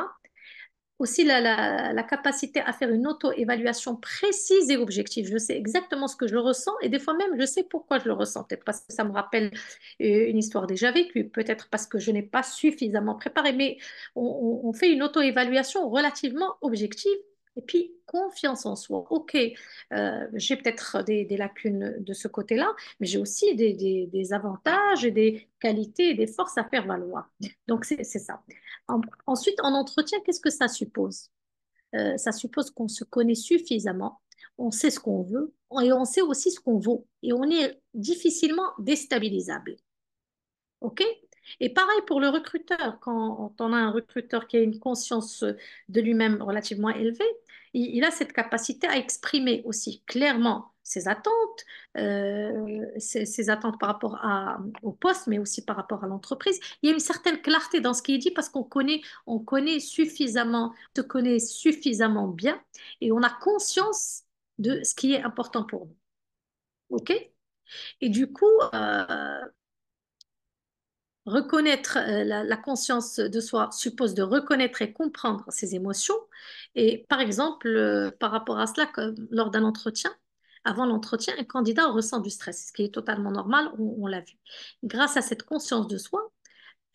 Aussi la capacité à faire une auto-évaluation précise et objective. Je sais exactement ce que je ressens et des fois même je sais pourquoi je le ressens. Peut-être parce que ça me rappelle une histoire déjà vécue, peut-être parce que je n'ai pas suffisamment préparé, mais on fait une auto-évaluation relativement objective. Et puis, confiance en soi. OK, j'ai peut-être des lacunes de ce côté-là, mais j'ai aussi des avantages et des qualités et des forces à faire valoir. Donc, c'est ça. Ensuite, en entretien, qu'est-ce que ça suppose? Ça suppose qu'on se connaît suffisamment, on sait ce qu'on veut et on sait aussi ce qu'on vaut. Et on est difficilement déstabilisable. OK? Et pareil pour le recruteur. Quand on a un recruteur qui a une conscience de lui-même relativement élevée, il a cette capacité à exprimer aussi clairement ses attentes, ses attentes par rapport au poste, mais aussi par rapport à l'entreprise. Il y a une certaine clarté dans ce qui est dit parce on connaît suffisamment, se connaît suffisamment bien et on a conscience de ce qui est important pour nous. OK? Et du coup, reconnaître la conscience de soi suppose de reconnaître et comprendre ses émotions. Et par exemple, par rapport à cela, lors d'un entretien, avant l'entretien, un candidat ressent du stress, ce qui est totalement normal, on l'a vu. Grâce à cette conscience de soi,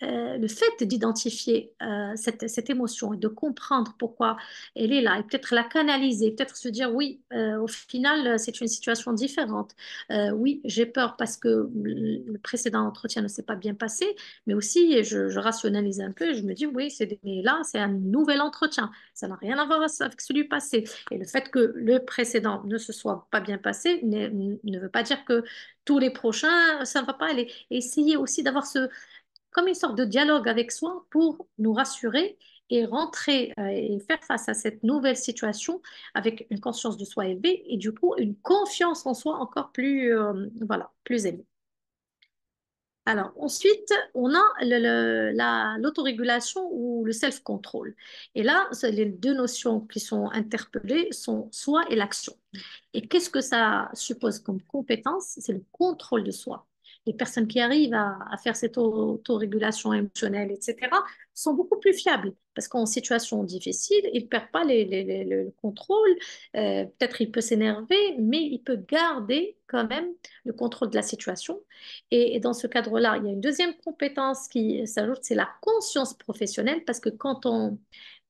le fait d'identifier cette émotion et de comprendre pourquoi elle est là et peut-être la canaliser, peut-être se dire oui, au final, c'est une situation différente. Oui, j'ai peur parce que le précédent entretien ne s'est pas bien passé, mais aussi je rationalise un peu et je me dis oui, mais là, c'est un nouvel entretien. Ça n'a rien à voir avec celui passé. Et le fait que le précédent ne se soit pas bien passé ne veut pas dire que tous les prochains, ça ne va pas aller. Et essayer aussi d'avoir comme une sorte de dialogue avec soi pour nous rassurer et rentrer et faire face à cette nouvelle situation avec une conscience de soi élevée et du coup une confiance en soi encore plus, voilà, plus élevée. Alors, ensuite, on a l'autorégulation ou le self-control. Et là, les deux notions qui sont interpellées sont soi et l'action. Et qu'est-ce que ça suppose comme compétence? C'est le contrôle de soi. Les personnes qui arrivent à faire cette autorégulation émotionnelle, etc., sont beaucoup plus fiables parce qu'en situation difficile, ils ne perdent pas le contrôle. Peut-être il peut s'énerver, mais il peut garder quand même le contrôle de la situation. Et dans ce cadre-là, il y a une deuxième compétence qui s'ajoute, c'est la conscience professionnelle parce que quand on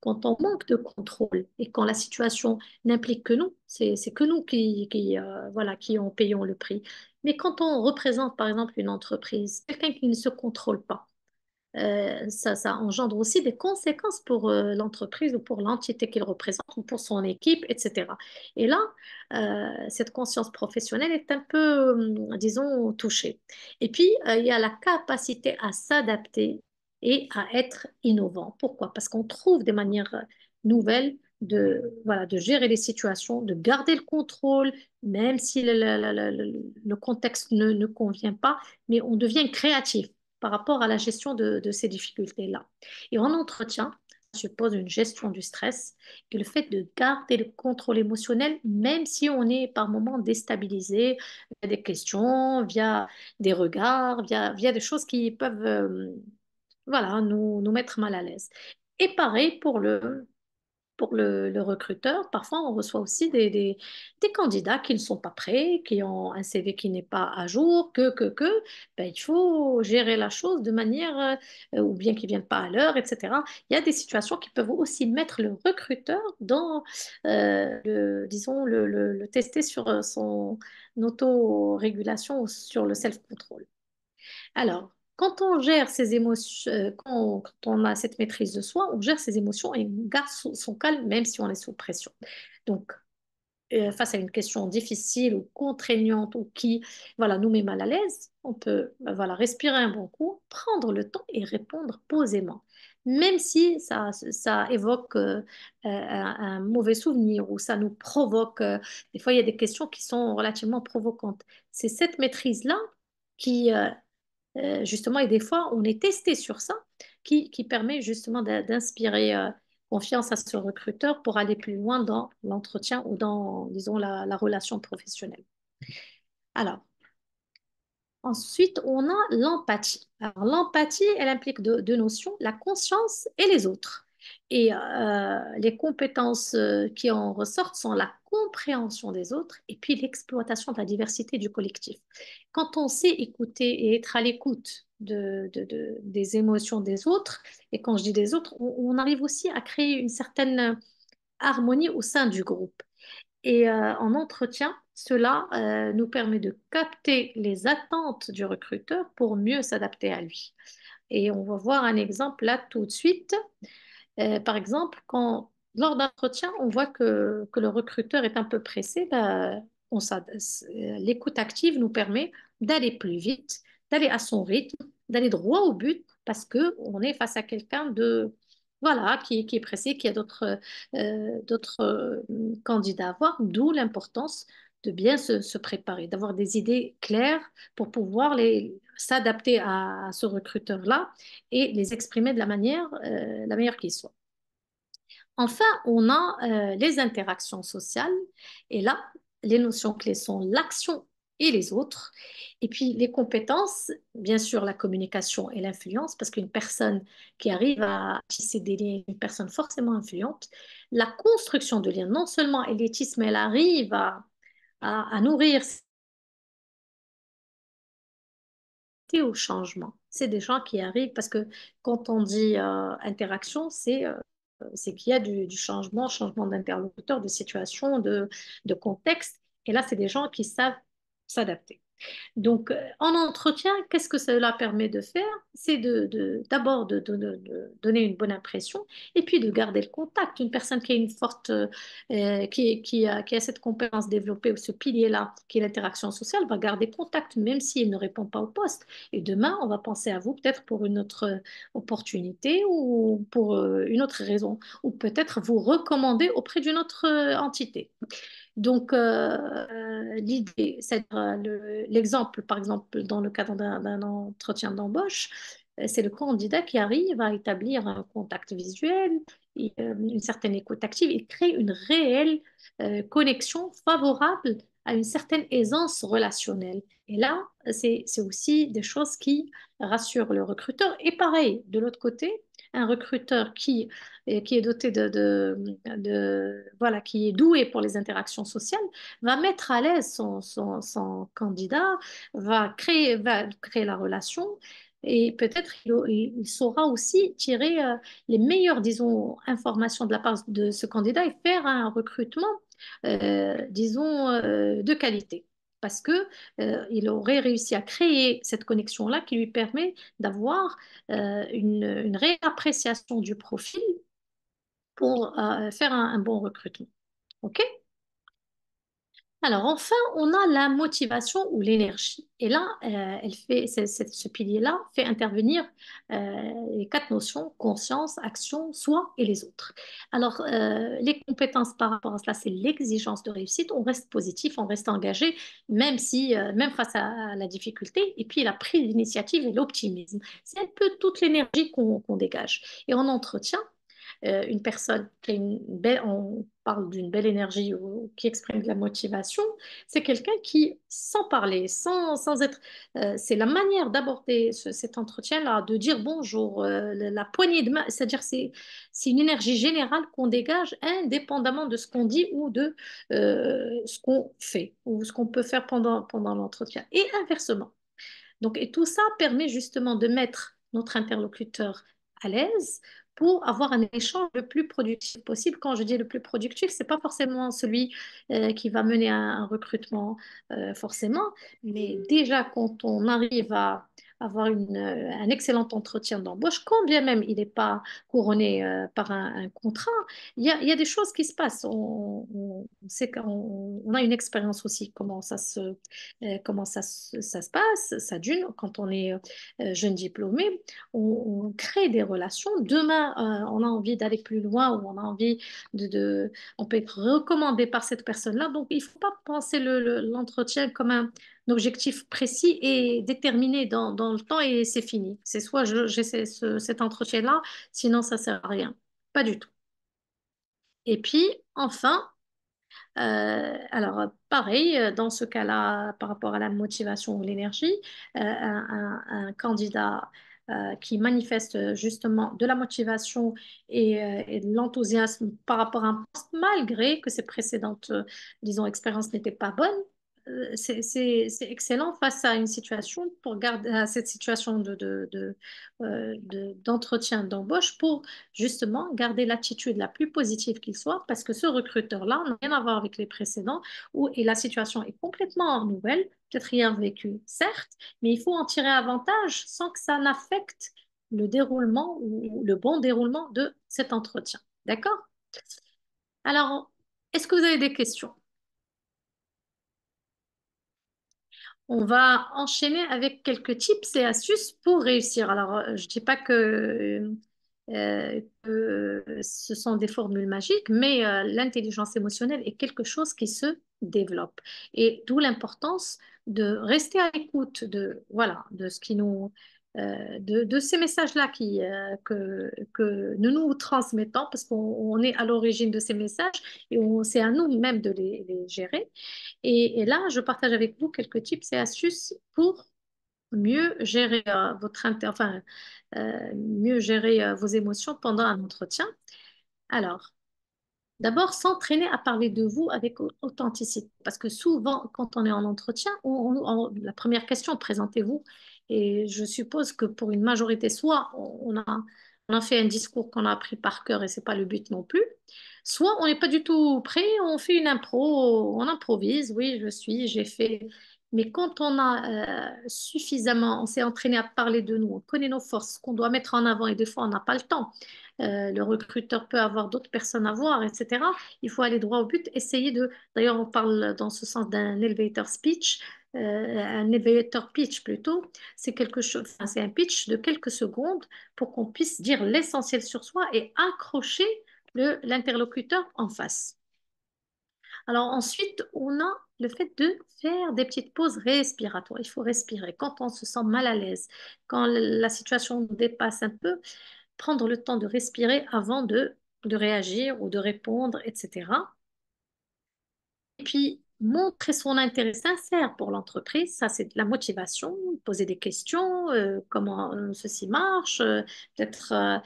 manque de contrôle et quand la situation n'implique que nous, c'est que nous voilà, qui en payons le prix. Mais quand on représente, par exemple, une entreprise, quelqu'un qui ne se contrôle pas, ça engendre aussi des conséquences pour l'entreprise ou pour l'entité qu'il représente ou pour son équipe, etc. Et là, cette conscience professionnelle est un peu, disons, touchée. Et puis, il y a la capacité à s'adapter et à être innovant. Pourquoi? Parce qu'on trouve des manières nouvelles voilà, de gérer les situations, de garder le contrôle, même si le contexte ne convient pas, mais on devient créatif par rapport à la gestion de ces difficultés-là. Et en entretien, ça suppose une gestion du stress et le fait de garder le contrôle émotionnel, même si on est par moments déstabilisé via des questions, via des regards, via des choses qui peuvent voilà, nous mettre mal à l'aise. Et pareil pour le recruteur, parfois on reçoit aussi des candidats qui ne sont pas prêts, qui ont un CV qui n'est pas à jour, ben, il faut gérer la chose de manière, ou bien qui ne viennent pas à l'heure, etc. Il y a des situations qui peuvent aussi mettre le recruteur dans, disons, le tester sur son autorégulation ou sur le self-control. Alors, quand on gère ses émotions, quand on a cette maîtrise de soi, on gère ses émotions et on garde son calme même si on est sous pression. Donc, face à une question difficile ou contraignante ou qui voilà, nous met mal à l'aise, on peut voilà, respirer un bon coup, prendre le temps et répondre posément. Même si ça évoque un mauvais souvenir ou ça nous provoque, des fois il y a des questions qui sont relativement provocantes. C'est cette maîtrise-là qui, justement, et des fois, on est testé sur ça, qui permet justement d'inspirer confiance à ce recruteur pour aller plus loin dans l'entretien ou dans, disons, la relation professionnelle. Alors, ensuite, on a l'empathie. Alors, l'empathie, elle implique deux notions, la conscience et les autres. Et les compétences qui en ressortent sont la compréhension des autres et puis l'exploitation de la diversité du collectif. Quand on sait écouter et être à l'écoute des émotions des autres, et quand je dis des autres, on arrive aussi à créer une certaine harmonie au sein du groupe. Et en entretien, cela nous permet de capter les attentes du recruteur pour mieux s'adapter à lui. Et on va voir un exemple là tout de suite. Par exemple, quand lors d'entretien, on voit que le recruteur est un peu pressé, ben, l'écoute active nous permet d'aller plus vite, d'aller à son rythme, d'aller droit au but parce qu'on est face à quelqu'un voilà, qui est pressé, qui a d'autres candidats à voir, d'où l'importance de bien se préparer, d'avoir des idées claires pour pouvoir s'adapter à ce recruteur-là et les exprimer de la meilleure qui soit. Enfin, on a les interactions sociales. Et là, les notions clés sont l'action et les autres. Et puis les compétences, bien sûr, la communication et l'influence, parce qu'une personne qui arrive à tisser des liens, une personne forcément influente, la construction de liens, non seulement elle les tisse, mais elle arrive à nourrir au changement. C'est des gens qui arrivent, parce que quand on dit interaction, c'est qu'il y a du changement d'interlocuteur, de situation, de contexte. Et là, c'est des gens qui savent s'adapter. Donc, en entretien, qu'est-ce que cela permet de faire? C'est d'abord de donner une bonne impression et puis de garder le contact. Une personne qui a une forte, qui a cette compétence développée, ou ce pilier-là, qui est l'interaction sociale, va garder contact même s'il ne répond pas au poste. Et demain, on va penser à vous peut-être pour une autre opportunité ou pour une autre raison, ou peut-être vous recommander auprès d'une autre entité. Donc, l'idée, c'est l'exemple, par exemple, dans le cadre d'un entretien d'embauche, c'est le candidat qui arrive à établir un contact visuel, une certaine écoute active, il crée une réelle connexion favorable à une certaine aisance relationnelle. Et là, c'est aussi des choses qui rassurent le recruteur. Et pareil, de l'autre côté, un recruteur qui est doté voilà, qui est doué pour les interactions sociales, va mettre à l'aise son candidat, va créer la relation et peut-être il saura aussi tirer les meilleures, disons, informations de la part de ce candidat et faire un recrutement, disons, de qualité. Parce que il aurait réussi à créer cette connexion-là qui lui permet d'avoir une réelle appréciation du profil pour faire un bon recrutement. OK? Alors enfin, on a la motivation ou l'énergie. Et là, ce pilier-là fait intervenir les quatre notions, conscience, action, soi et les autres. Alors, les compétences par rapport à cela, c'est l'exigence de réussite. On reste positif, on reste engagé, même face à la difficulté. Et puis, la prise d'initiative et l'optimisme. C'est un peu toute l'énergie qu'on dégage. Et en entretien, une personne qui a on parle d'une belle énergie ou qui exprime de la motivation, c'est quelqu'un qui, sans parler, sans être, c'est la manière d'aborder cet entretien-là, de dire bonjour, la poignée de main, c'est-à-dire c'est une énergie générale qu'on dégage indépendamment de ce qu'on dit ou de ce qu'on fait ou ce qu'on peut faire pendant l'entretien. Et inversement. Donc, et tout ça permet justement de mettre notre interlocuteur à l'aise pour avoir un échange le plus productif possible. Quand je dis le plus productif, c'est pas forcément celui qui va mener à un recrutement forcément, mais déjà quand on arrive à avoir un excellent entretien d'embauche, quand bien même il n'est pas couronné par un contrat, il y a des choses qui se passent. On sait qu'on a une expérience aussi, comment ça se passe. Ça d'une, quand on est jeune diplômé, on crée des relations. Demain, on a envie d'aller plus loin ou on a envie on peut être recommandé par cette personne-là. Donc, il ne faut pas penser l'entretien comme un objectif précis et déterminé dans le temps et c'est fini. C'est soit j'ai cet entretien-là, sinon ça ne sert à rien. Pas du tout. Et puis, enfin, alors, pareil, dans ce cas-là, par rapport à la motivation ou l'énergie, un candidat qui manifeste justement de la motivation et de l'enthousiasme par rapport à un poste, malgré que ses précédentes, disons, expériences n'étaient pas bonnes, c'est excellent face à une situation, pour garder à cette situation d'entretien d'embauche, pour justement garder l'attitude la plus positive qu'il soit, parce que ce recruteur-là n'a rien à voir avec les précédents, et la situation est complètement nouvelle, peut-être rien vécu, certes, mais il faut en tirer avantage sans que ça n'affecte le déroulement ou le bon déroulement de cet entretien. D'accord? Alors, est-ce que vous avez des questions? On va enchaîner avec quelques tips et astuces pour réussir. Alors, je ne dis pas que ce sont des formules magiques, mais l'intelligence émotionnelle est quelque chose qui se développe. Et d'où l'importance de rester à l'écoute voilà, de ce qui de ces messages-là que nous transmettons, parce qu'on est à l'origine de ces messages et c'est à nous-mêmes de les gérer. Et là, je partage avec vous quelques tips et astuces pour mieux gérer mieux gérer vos émotions pendant un entretien. Alors, d'abord, s'entraîner à parler de vous avec authenticité. Parce que souvent, quand on est en entretien, la première question, présentez-vous. Et je suppose que pour une majorité, soit on a fait un discours qu'on a appris par cœur et c'est pas le but non plus. Soit on n'est pas du tout prêt, on fait une impro, on improvise. Oui, j'ai fait Mais quand on a suffisamment, on s'est entraîné à parler de nous, on connaît nos forces, ce qu'on doit mettre en avant, et des fois on n'a pas le temps. Le recruteur peut avoir d'autres personnes à voir, etc. Il faut aller droit au but, essayer de. D'ailleurs, on parle dans ce sens d'un elevator speech, un elevator pitch plutôt. C'est quelque chose, enfin, c'est un pitch de quelques secondes pour qu'on puisse dire l'essentiel sur soi et accrocher l'interlocuteur en face. Alors ensuite, on a le fait de faire des petites pauses respiratoires. Il faut respirer quand on se sent mal à l'aise, quand la situation nous dépasse un peu, prendre le temps de respirer avant de réagir ou de répondre, etc. Et puis, montrer son intérêt sincère pour l'entreprise, ça c'est de la motivation, poser des questions, comment ceci marche, peut-être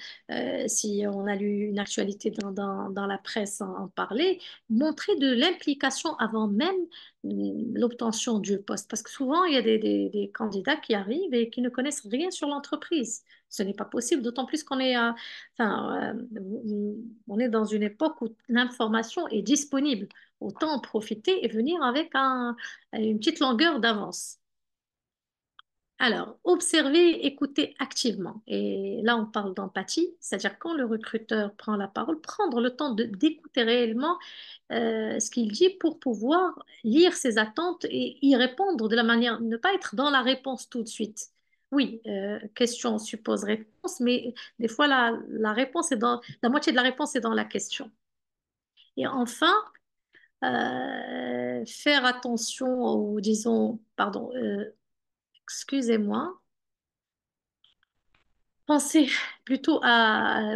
si on a lu une actualité dans la presse, en parler, montrer de l'implication avant même l'obtention du poste. Parce que souvent, il y a des candidats qui arrivent et qui ne connaissent rien sur l'entreprise. Ce n'est pas possible, d'autant plus qu'on est, enfin, on est dans une époque où l'information est disponible. Autant en profiter et venir avec une petite longueur d'avance. Alors, observer, écouter activement. Et là, on parle d'empathie, c'est-à-dire quand le recruteur prend la parole, prendre le temps d'écouter réellement ce qu'il dit pour pouvoir lire ses attentes et y répondre de la manière, ne pas être dans la réponse tout de suite. Oui, question suppose réponse, mais des fois, réponse est la moitié de la réponse est dans la question. Et enfin, faire attention aux, disons, pardon, excusez-moi, penser plutôt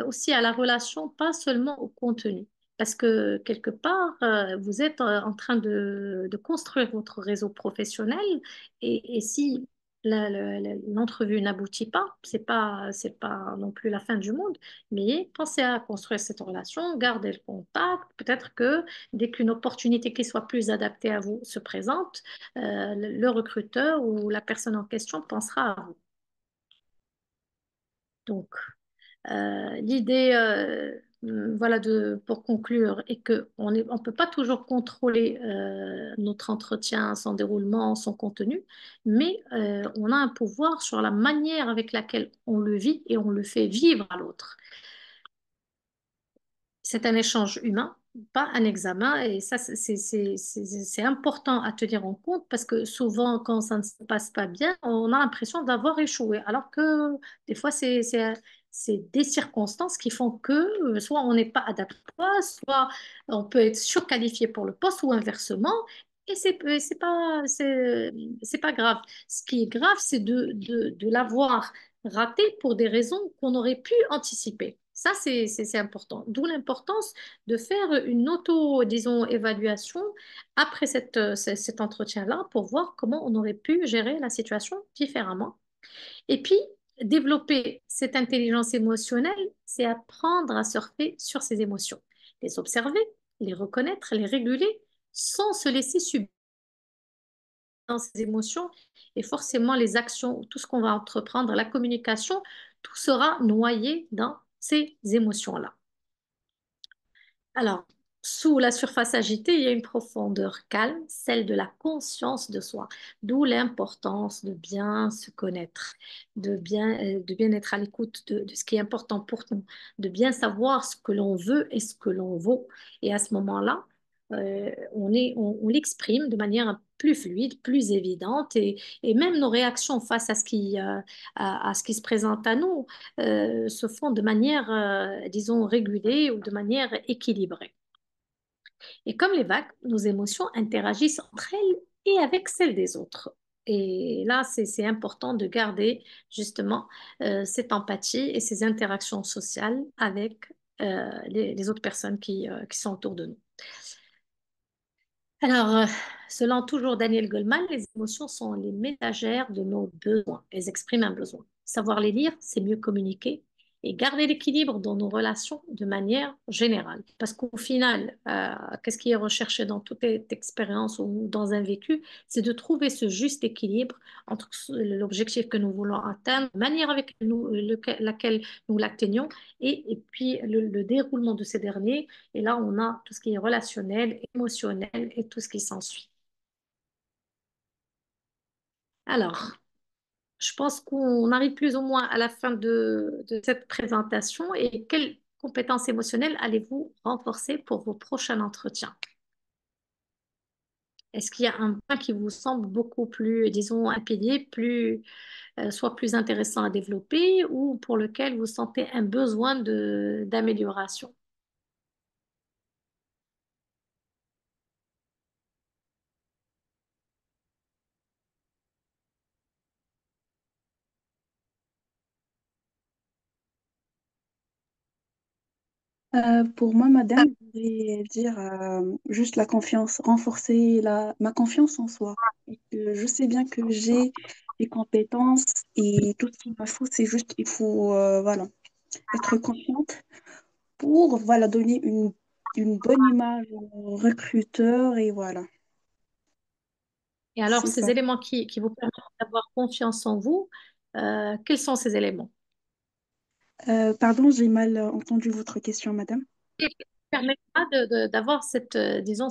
aussi à la relation, pas seulement au contenu. Parce que quelque part, vous êtes en train de construire votre réseau professionnel et si l'entrevue n'aboutit pas, c'est pas non plus la fin du monde, mais pensez à construire cette relation, gardez le contact. Peut-être que dès qu'une opportunité qui soit plus adaptée à vous se présente, le recruteur ou la personne en question pensera à vous. Donc, l'idée, voilà, pour conclure, est on peut pas toujours contrôler notre entretien, son déroulement, son contenu, mais on a un pouvoir sur la manière avec laquelle on le vit et on le fait vivre à l'autre. C'est un échange humain, pas un examen. Et ça, c'est important à tenir en compte parce que souvent, quand ça ne se passe pas bien, on a l'impression d'avoir échoué. Alors que des fois, c'est des circonstances qui font que soit on n'est pas adapté, soit on peut être surqualifié pour le poste ou inversement. Et c'est pas grave. Ce qui est grave, c'est de l'avoir raté pour des raisons qu'on aurait pu anticiper. Ça, c'est important. D'où l'importance de faire une disons, évaluation après cet entretien-là pour voir comment on aurait pu gérer la situation différemment. Et puis, développer cette intelligence émotionnelle, c'est apprendre à surfer sur ses émotions, les observer, les reconnaître, les réguler sans se laisser subir dans ses émotions et forcément les actions, tout ce qu'on va entreprendre, la communication, tout sera noyé dans ces émotions-là. Alors, sous la surface agitée, il y a une profondeur calme, celle de la conscience de soi, d'où l'importance de bien se connaître, de bien être à l'écoute de ce qui est important pour nous, de bien savoir ce que l'on veut et ce que l'on vaut. Et à ce moment-là, on l'exprime de manière plus fluide, plus évidente et même nos réactions face à ce qui se présente à nous se font de manière, disons, régulée ou de manière équilibrée. Et comme les vagues, nos émotions interagissent entre elles et avec celles des autres. Et là, c'est important de garder justement cette empathie et ces interactions sociales avec les autres personnes qui sont autour de nous. Alors, selon toujours Daniel Goleman, les émotions sont les ménagères de nos besoins. Elles expriment un besoin. Savoir les lire, c'est mieux communiquer et garder l'équilibre dans nos relations de manière générale. Parce qu'au final, qu'est-ce qui est recherché dans toute expérience ou dans un vécu, c'est de trouver ce juste équilibre entre l'objectif que nous voulons atteindre, la manière avec laquelle nous l'atteignons et puis le déroulement de ces derniers. Et là, on a tout ce qui est relationnel, émotionnel et tout ce qui s'ensuit. Alors, je pense qu'on arrive plus ou moins à la fin de cette présentation. Et quelles compétences émotionnelles allez-vous renforcer pour vos prochains entretiens? Est-ce qu'il y a un point qui vous semble beaucoup plus, disons, un pilier soit plus intéressant à développer ou pour lequel vous sentez un besoin d'amélioration? Pour moi, madame, je voudrais dire juste la confiance, renforcer ma confiance en soi. Et que je sais bien que j'ai les compétences et tout ce qu'il me faut, c'est juste, il faut voilà, être confiante pour voilà, donner une bonne image aux recruteurs et voilà, Et alors, c'est ces ça. éléments qui vous permettent d'avoir confiance en vous, quels sont ces éléments? Pardon, j'ai mal entendu votre question, madame. Qui permettra d'avoir cette, disons,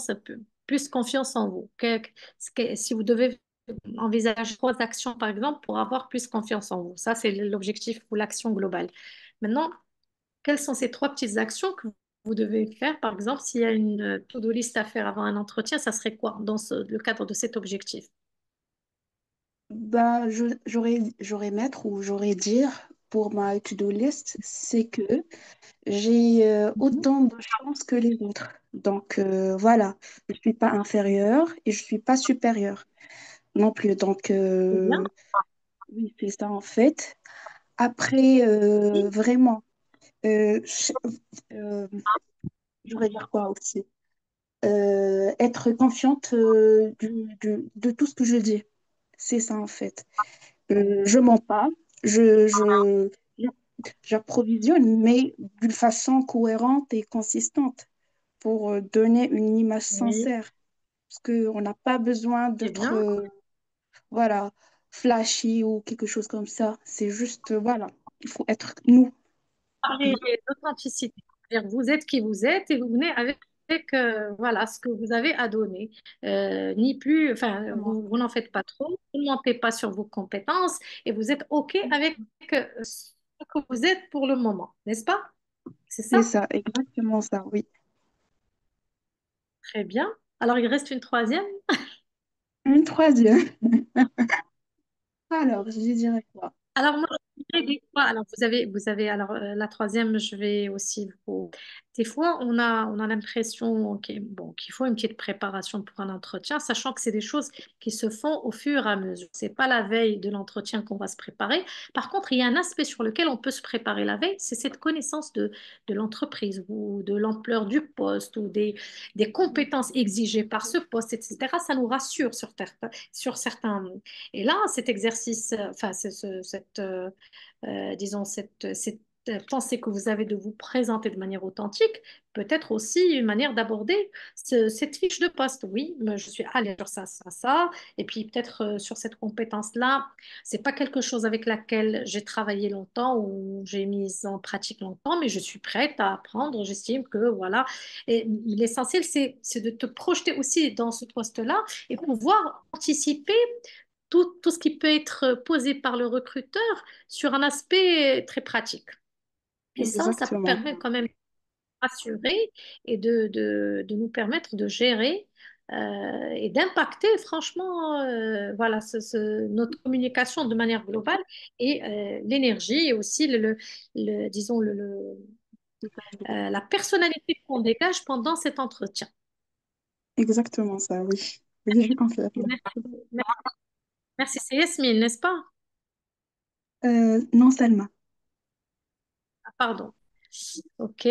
plus confiance en vous. Si vous devez envisager trois actions, par exemple, pour avoir plus confiance en vous, ça, c'est l'objectif ou l'action globale. Maintenant, quelles sont ces trois petites actions que vous devez faire? Par exemple, s'il y a une to-do list à faire avant un entretien, ça serait quoi dans le cadre de cet objectif? Bah, j'aurais mettre ou j'aurais dire pour ma to-do list, c'est que j'ai Mhm. autant de chance que les autres. Donc voilà, je ne suis pas inférieure et je ne suis pas supérieure non plus. Donc C'est bien. oui, c'est ça en fait. Après, vraiment, euh, je- euh, j'aurais dire quoi aussi? Être confiante de tout ce que je dis. C'est ça en fait. Je mens pas, je, j'approvisionne, mais d'une façon cohérente et consistante pour donner une image Oui, sincère. Parce qu'on n'a pas besoin c'est d'être bien. voilà, flashy ou quelque chose comme ça. C'est juste, voilà, il faut être nous. Parler d'authenticité. C'est-à-dire, vous êtes qui vous êtes et vous venez avec, voilà, ce que vous avez à donner. Ni plus, enfin, Exactement. vous n'en faites pas trop, vous ne mentez pas sur vos compétences et vous êtes OK avec ce que vous êtes pour le moment, n'est-ce pas? C'est C'est ça? ça, exactement ça, oui. Très bien. Alors, il reste une troisième. Une troisième. Alors, je dirais quoi? Alors, moi, je dirais des fois, alors alors la troisième, je vais aussi des fois, on a l'impression bon, qu'il faut une petite préparation pour un entretien, sachant que c'est des choses qui se font au fur et à mesure. C'est pas la veille de l'entretien qu'on va se préparer. Par contre, il y a un aspect sur lequel on peut se préparer la veille, c'est cette connaissance de l'entreprise ou de l'ampleur du poste ou des compétences exigées par ce poste, etc. Ça nous rassure sur certains. Et là, cet exercice, enfin, disons, cette pensée que vous avez de vous présenter de manière authentique, peut être aussi une manière d'aborder cette fiche de poste. Oui, mais je suis allée sur ça, ça, ça, et puis peut-être sur cette compétence-là, c'est pas quelque chose avec laquelle j'ai travaillé longtemps ou j'ai mis en pratique longtemps, mais je suis prête à apprendre. J'estime que voilà. Et l'essentiel, c'est de te projeter aussi dans ce poste-là et pouvoir anticiper tout ce qui peut être posé par le recruteur sur un aspect très pratique. Et ça Exactement. permet quand même de rassurer et de nous permettre de gérer et d'impacter franchement voilà, notre communication de manière globale et l'énergie et aussi disons la personnalité qu'on dégage pendant cet entretien. Exactement ça, oui. Oui, je confirme. Merci. Merci, c'est Yasmine, n'est-ce pas? Non, Salma. Ah, pardon. OK.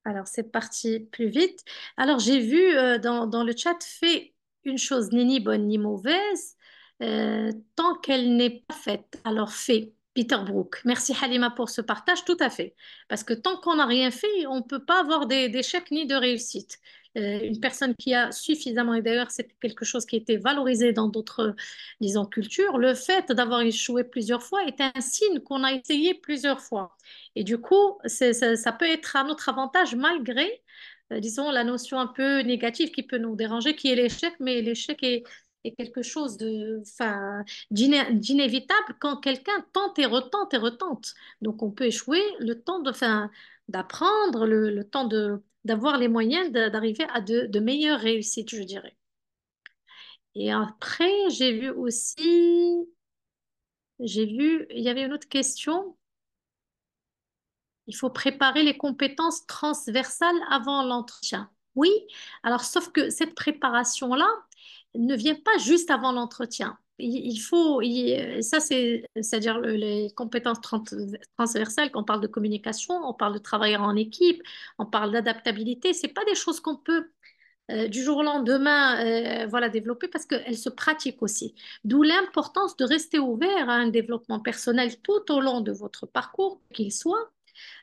Alors, c'est parti plus vite. Alors, j'ai vu dans le chat, fais une chose n'est ni bonne ni mauvaise tant qu'elle n'est pas faite. Alors, fais. Peter Brook. Merci Halima pour ce partage, tout à fait. Parce que tant qu'on n'a rien fait, on ne peut pas avoir d'échec ni de réussite. Une personne qui a suffisamment, et d'ailleurs c'est quelque chose qui a été valorisé dans d'autres, disons, cultures, le fait d'avoir échoué plusieurs fois est un signe qu'on a essayé plusieurs fois. Et du coup, ça peut être à notre avantage malgré disons, la notion un peu négative qui peut nous déranger, qui est l'échec, mais l'échec est quelque chose enfin, d'inévitable quand quelqu'un tente et retente et retente. Donc, on peut échouer le temps enfin, d'apprendre, le temps d'avoir les moyens d'arriver à de meilleures réussites, je dirais. Et après, il y avait une autre question. Il faut préparer les compétences transversales avant l'entretien. Oui, alors sauf que cette préparation-là ne vient pas juste avant l'entretien. Ça c'est-à-dire les compétences transversales, quand on parle de communication, on parle de travailler en équipe, on parle d'adaptabilité, c'est pas des choses qu'on peut du jour au lendemain voilà, développer parce qu'elles se pratiquent aussi. D'où l'importance de rester ouvert à un développement personnel tout au long de votre parcours, qu'il soit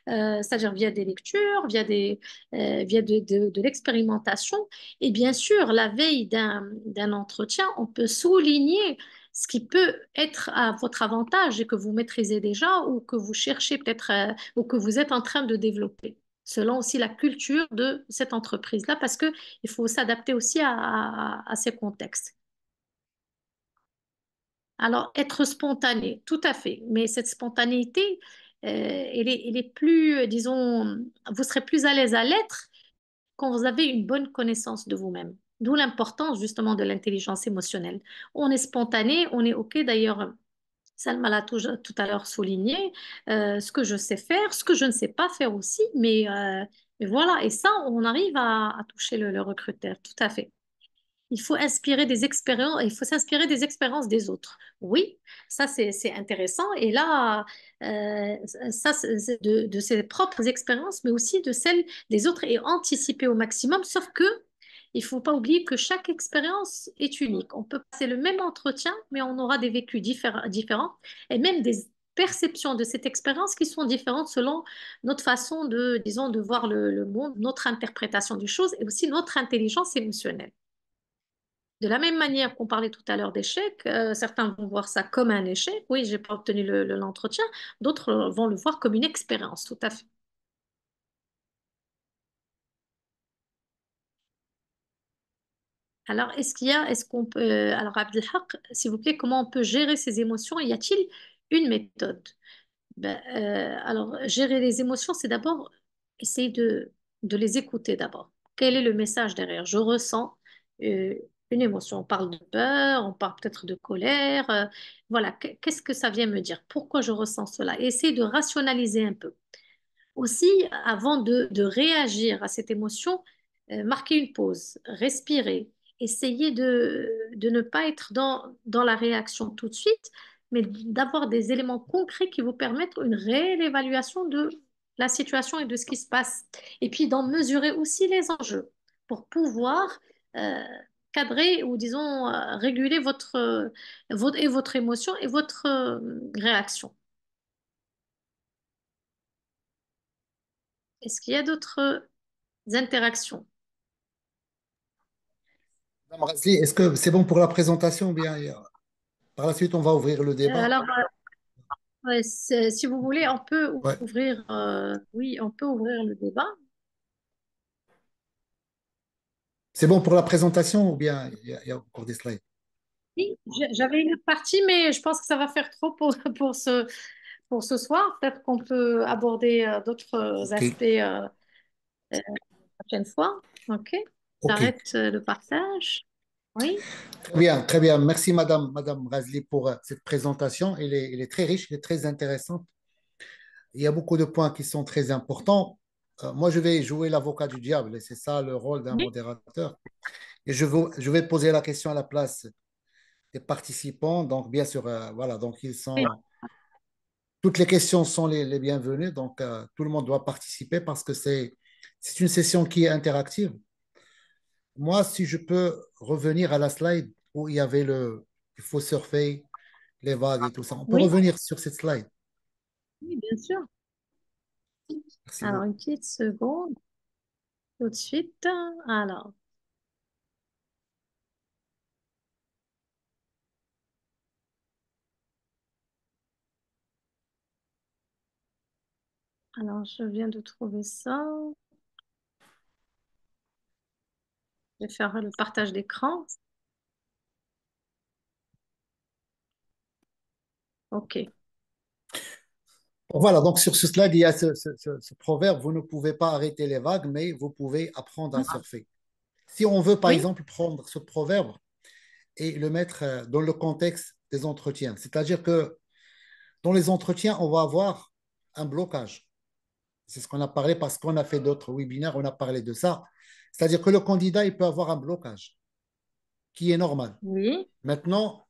c'est-à-dire via des lectures, via de l'expérimentation. Et bien sûr, la veille d'un entretien, on peut souligner ce qui peut être à votre avantage et que vous maîtrisez déjà ou que vous cherchez peut-être ou que vous êtes en train de développer, selon aussi la culture de cette entreprise-là, parce qu'il faut s'adapter aussi à ces contextes. Alors, être spontané, tout à fait. Mais cette spontanéité, elle est plus, disons, vous serez plus à l'aise à l'être quand vous avez une bonne connaissance de vous-même. D'où l'importance justement de l'intelligence émotionnelle. On est spontané, on est OK. D'ailleurs, Salma l'a tout à l'heure souligné, ce que je sais faire, ce que je ne sais pas faire aussi. Mais voilà, et ça, on arrive à toucher le recruteur, tout à fait. Il faut inspirer des expériences, il faut s'inspirer des expériences des autres. Oui, ça c'est intéressant. Et là, ça c'est de ses propres expériences, mais aussi de celles des autres et anticiper au maximum. Sauf que il faut pas oublier que chaque expérience est unique. On peut passer le même entretien, mais on aura des vécus différents et même des perceptions de cette expérience qui sont différentes selon notre façon disons, de voir le monde, notre interprétation des choses et aussi notre intelligence émotionnelle. De la même manière qu'on parlait tout à l'heure d'échec, certains vont voir ça comme un échec. Oui, j'ai pas obtenu l'entretien. D'autres vont le voir comme une expérience, tout à fait. Alors, est-ce qu'on peut, alors Abdelhak, s'il vous plaît, comment on peut gérer ses émotions? Y a-t-il une méthode? Alors, gérer les émotions, c'est d'abord essayer de les écouter d'abord. Quel est le message derrière? Je ressens euh, une émotion. On parle de peur, on parle peut-être de colère. Voilà, qu'est-ce que ça vient me dire? Pourquoi je ressens cela? Et essayer de rationaliser un peu. Aussi, avant de réagir à cette émotion, marquer une pause, respirer, essayer de ne pas être dans la réaction tout de suite, mais d'avoir des éléments concrets qui vous permettent une réelle évaluation de la situation et de ce qui se passe. Et puis d'en mesurer aussi les enjeux pour pouvoir euh, cadrer ou disons réguler votre émotion et votre réaction. Est-ce qu'il y a d'autres interactions? Madame Razli, est-ce que c'est bon pour la présentation ou bien par la suite on va ouvrir le débat? Alors, ouais, si vous voulez, on peut Ouais. ouvrir, oui, on peut ouvrir le débat. C'est bon pour la présentation ou bien il y a encore des slides? Oui, j'avais une autre partie, mais je pense que ça va faire trop pour ce soir. Peut-être qu'on peut aborder d'autres Ok, aspects la prochaine fois. OK? ok. J'arrête le partage. Oui. Très bien, très bien. Merci Madame Razli pour cette présentation. Elle est très riche, elle est très intéressante. Il y a beaucoup de points qui sont très importants. Moi, je vais jouer l'avocat du diable et c'est ça le rôle d'un Oui. modérateur. Et je vais poser la question à la place des participants. Donc, bien sûr, voilà, donc Oui. toutes les questions sont les bienvenues. Donc, tout le monde doit participer parce que c'est une session qui est interactive. Moi, si je peux revenir à la slide où il faut surfer les vagues et tout ça. On peut Oui, revenir sur cette slide. oui, bien sûr. Merci Alors, beaucoup. une petite seconde, tout de suite. Alors, alors, je viens de trouver ça. Je vais faire le partage d'écran. OK. Voilà, donc sur ce slide, il y a ce proverbe, vous ne pouvez pas arrêter les vagues, mais vous pouvez apprendre à surfer. Si on veut, par Oui, exemple, prendre ce proverbe et le mettre dans le contexte des entretiens, c'est-à-dire que dans les entretiens, on va avoir un blocage. C'est ce qu'on a parlé parce qu'on a fait d'autres webinaires, on a parlé de ça. C'est-à-dire que le candidat, il peut avoir un blocage qui est normal. oui, Maintenant,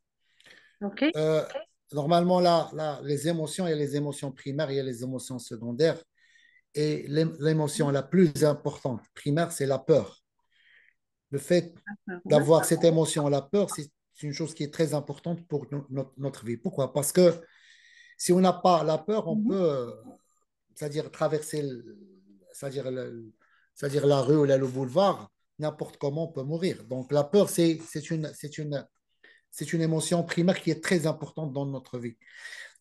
OK. euh, normalement, là, les émotions, il y a les émotions primaires, il y a les émotions secondaires. Et l'émotion la plus importante, primaire, c'est la peur. Le fait Ouais. d'avoir cette émotion, la peur, c'est une chose qui est très importante pour notre vie. Pourquoi? Parce que si on n'a pas la peur, on Mhm. peut, c'est-à-dire traverser, c'est-à-dire c'est-à-dire la rue ou le boulevard, n'importe comment on peut mourir. Donc la peur, c'est une émotion primaire qui est très importante dans notre vie.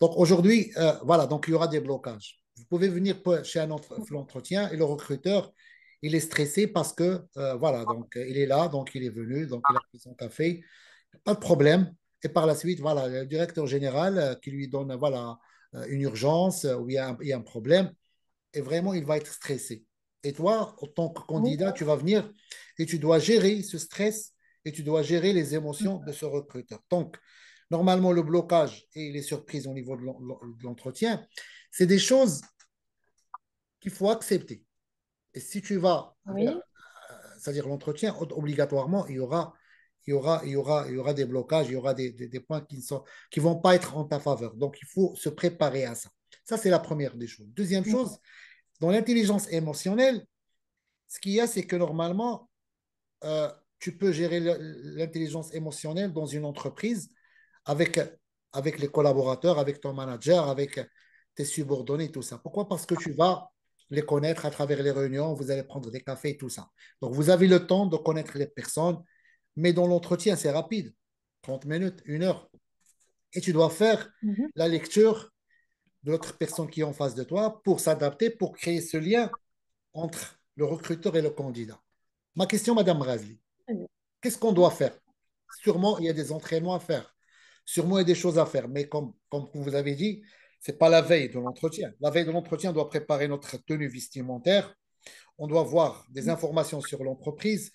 Donc aujourd'hui, voilà, donc il y aura des blocages. Vous pouvez venir chez un entretien et le recruteur, il est stressé parce que, voilà, donc il est là, donc il est venu, donc il a pris son café, pas de problème. Et par la suite, voilà, le directeur général qui lui donne, voilà, une urgence où il y a un problème, et vraiment, il va être stressé. Et toi, en tant que Oui. candidat, tu vas venir et tu dois gérer ce stress et tu dois gérer les émotions de ce recruteur. Donc, normalement, le blocage et les surprises au niveau de l'entretien, c'est des choses qu'il faut accepter. Et si tu vas vers, Oui. c'est-à-dire l'entretien, obligatoirement, il y aura des blocages, il y aura des points qui vont pas être en ta faveur. Donc, il faut se préparer à ça. Ça, c'est la première des choses. Deuxième chose, dans l'intelligence émotionnelle, ce qu'il y a, c'est que normalement, euh, tu peux gérer l'intelligence émotionnelle dans une entreprise avec, avec les collaborateurs, avec ton manager, avec tes subordonnés, tout ça. Pourquoi? Parce que tu vas les connaître à travers les réunions, vous allez prendre des cafés, tout ça. Donc, vous avez le temps de connaître les personnes, mais dans l'entretien, c'est rapide, 30 minutes, 1 heure. Et tu dois faire Mhm. la lecture de l'autre personne qui est en face de toi pour s'adapter, pour créer ce lien entre le recruteur et le candidat. Ma question, Madame Razli, qu'est-ce qu'on doit faire? Sûrement, il y a des entraînements à faire. Sûrement, il y a des choses à faire. Mais comme vous avez dit, ce n'est pas la veille de l'entretien. La veille de l'entretien, on doit préparer notre tenue vestimentaire. On doit voir des informations sur l'entreprise,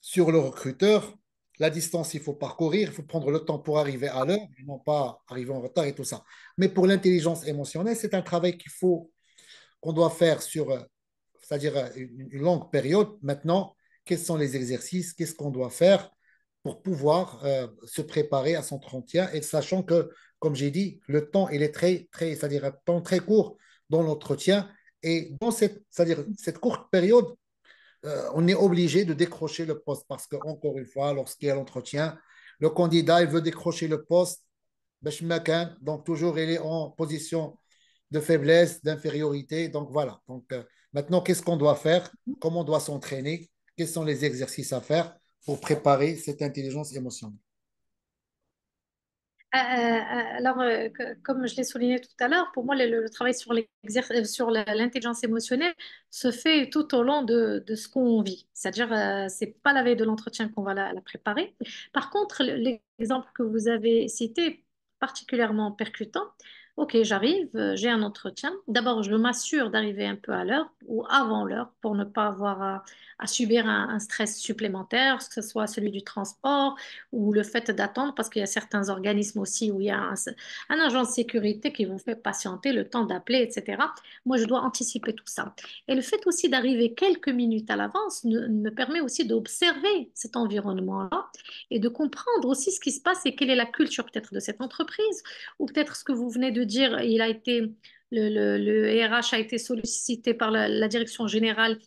sur le recruteur, la distance qu'il faut parcourir. Il faut prendre le temps pour arriver à l'heure, et non pas arriver en retard et tout ça. Mais pour l'intelligence émotionnelle, c'est un travail qu'on doit faire sur, c'est-à-dire une longue période. Maintenant, quels sont les exercices, qu'est-ce qu'on doit faire pour pouvoir se préparer à son 31 et sachant que, comme j'ai dit, le temps, il est c'est-à-dire un temps très court dans l'entretien et dans c'est-à-dire cette courte période, on est obligé de décrocher le poste parce que, encore une fois, lorsqu'il y a l'entretien, le candidat, il veut décrocher le poste, donc toujours il est en position de faiblesse, d'infériorité. Donc voilà. Donc maintenant, qu'est-ce qu'on doit faire? Comment on doit s'entraîner? Quels sont les exercices à faire pour préparer cette intelligence émotionnelle? Alors, comme je l'ai souligné tout à l'heure, pour moi, le travail sur sur l'intelligence émotionnelle se fait tout au long de ce qu'on vit. C'est-à-dire, c'est pas la veille de l'entretien qu'on va la préparer. Par contre, l'exemple que vous avez cité est particulièrement percutant. Ok, j'arrive, j'ai un entretien. D'abord, je m'assure d'arriver un peu à l'heure ou avant l'heure pour ne pas avoir à subir un stress supplémentaire, que ce soit celui du transport ou le fait d'attendre, parce qu'il y a certains organismes aussi où il y a un agent de sécurité qui vous fait patienter le temps d'appeler, etc. Moi, je dois anticiper tout ça. Et le fait aussi d'arriver quelques minutes à l'avance me permet aussi d'observer cet environnement-là et de comprendre aussi ce qui se passe et quelle est la culture peut-être de cette entreprise, ou peut-être ce que vous venez de dire, le RH a été sollicité par la direction générale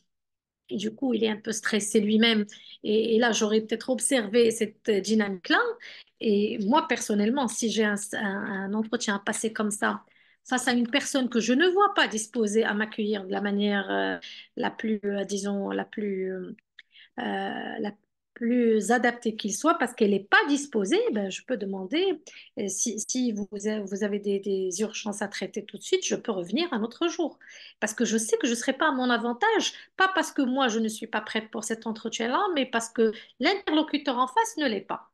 et du coup, il est un peu stressé lui-même. Et là, j'aurais peut-être observé cette dynamique-là. Et moi, personnellement, si j'ai un entretien à passer comme ça, face à une personne que je ne vois pas disposée à m'accueillir de la manière la plus, disons, la plus plus adapté qu'il soit parce qu'elle n'est pas disposée, ben, je peux demander si vous avez des urgences à traiter tout de suite, je peux revenir un autre jour. Parce que je sais que je ne serai pas à mon avantage, pas parce que moi je ne suis pas prête pour cet entretien-là, mais parce que l'interlocuteur en face ne l'est pas.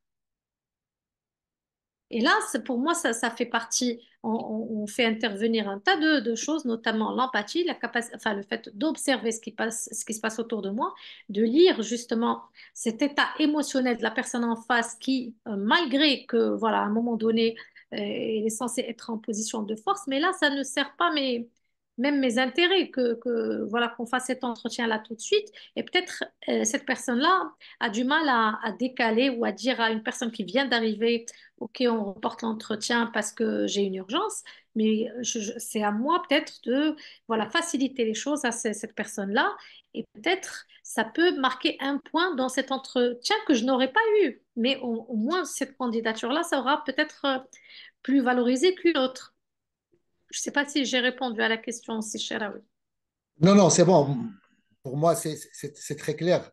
Et là, pour moi, ça fait partie, on fait intervenir un tas de choses, notamment l'empathie, la capacité, enfin, le fait d'observer ce qui se passe autour de moi, de lire justement cet état émotionnel de la personne en face qui, malgré que, voilà, à un moment donné, elle est censée être en position de force, mais là, ça ne sert pas même mes intérêts voilà, qu'on fasse cet entretien-là tout de suite. Et peut-être cette personne-là a du mal à décaler ou à dire à une personne qui vient d'arriver, OK, on reporte l'entretien parce que j'ai une urgence, mais c'est à moi peut-être de voilà, faciliter les choses à cette personne-là et peut-être ça peut marquer un point dans cet entretien que je n'aurais pas eu. Mais au moins, cette candidature-là, ça aura peut-être plus valorisé qu'une autre. Je ne sais pas si j'ai répondu à la question, si cher. Non, non, c'est bon. Pour moi, c'est très clair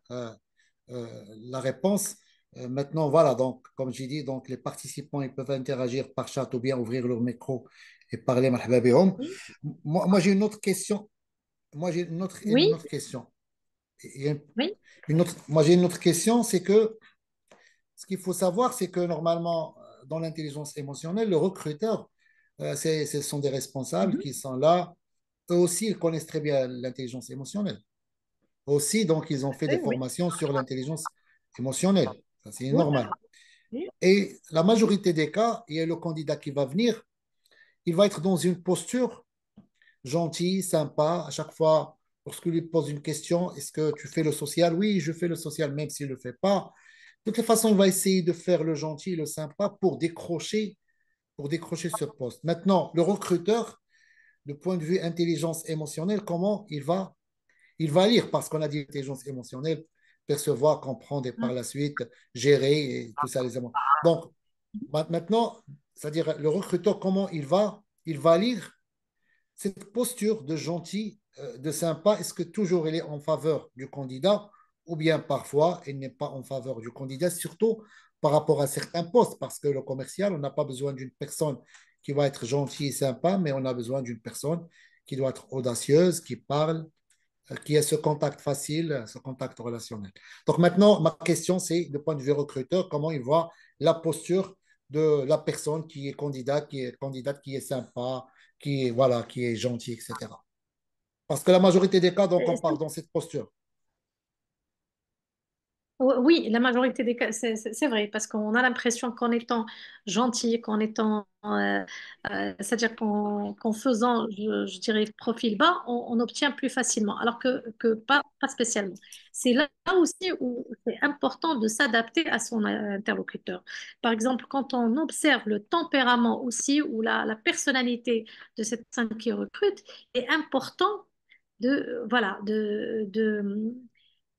la réponse. Maintenant, voilà, donc, comme j'ai dit, donc, les participants ils peuvent interagir par chat ou bien ouvrir leur micro et parler. Marhaba bihom. Oui, Moi, j'ai une autre question. Moi, j'ai une oui, autre question. Il y a oui. moi, j'ai une autre question, c'est que ce qu'il faut savoir, c'est que normalement, dans l'intelligence émotionnelle, le recruteur, ce sont des responsables Mhm. qui sont là. Eux aussi, ils connaissent très bien l'intelligence émotionnelle. Aussi, donc, ils ont fait des Oui, formations sur l'intelligence émotionnelle. Ça, c'est oui, normal. oui. Et la majorité des cas, il y a le candidat qui va venir, il va être dans une posture gentille, sympa. À chaque fois, lorsqu'il lui pose une question, est-ce que tu fais le social? Oui, je fais le social, même s'il ne le fait pas. De toute façon, il va essayer de faire le gentil, le sympa pour décrocher ce poste. Maintenant, le recruteur, du point de vue intelligence émotionnelle, comment il va lire, parce qu'on a dit intelligence émotionnelle, percevoir, comprendre et par la suite gérer et tout ça, les émotions. Donc, maintenant, c'est-à-dire le recruteur, comment il va lire cette posture de gentil, de sympa. Est-ce que toujours il est en faveur du candidat ou bien parfois il n'est pas en faveur du candidat, surtout par rapport à certains postes, parce que le commercial, on n'a pas besoin d'une personne qui va être gentille et sympa, mais on a besoin d'une personne qui doit être audacieuse, qui parle, qui a ce contact facile, ce contact relationnel. Donc maintenant, ma question, c'est, du point de vue recruteur, comment il voit la posture de la personne candidate, qui est sympa, qui est, voilà, qui est gentil, etc. Parce que la majorité des cas, donc, on part dans cette posture. Oui, la majorité des cas, c'est vrai, parce qu'on a l'impression qu'en étant gentil, qu'en étant, c'est-à-dire qu'en faisant, je dirais, profil bas, on obtient plus facilement, alors que pas spécialement. C'est là aussi où c'est important de s'adapter à son interlocuteur. Par exemple, quand on observe le tempérament aussi ou la personnalité de cette personne qui recrute, est important voilà,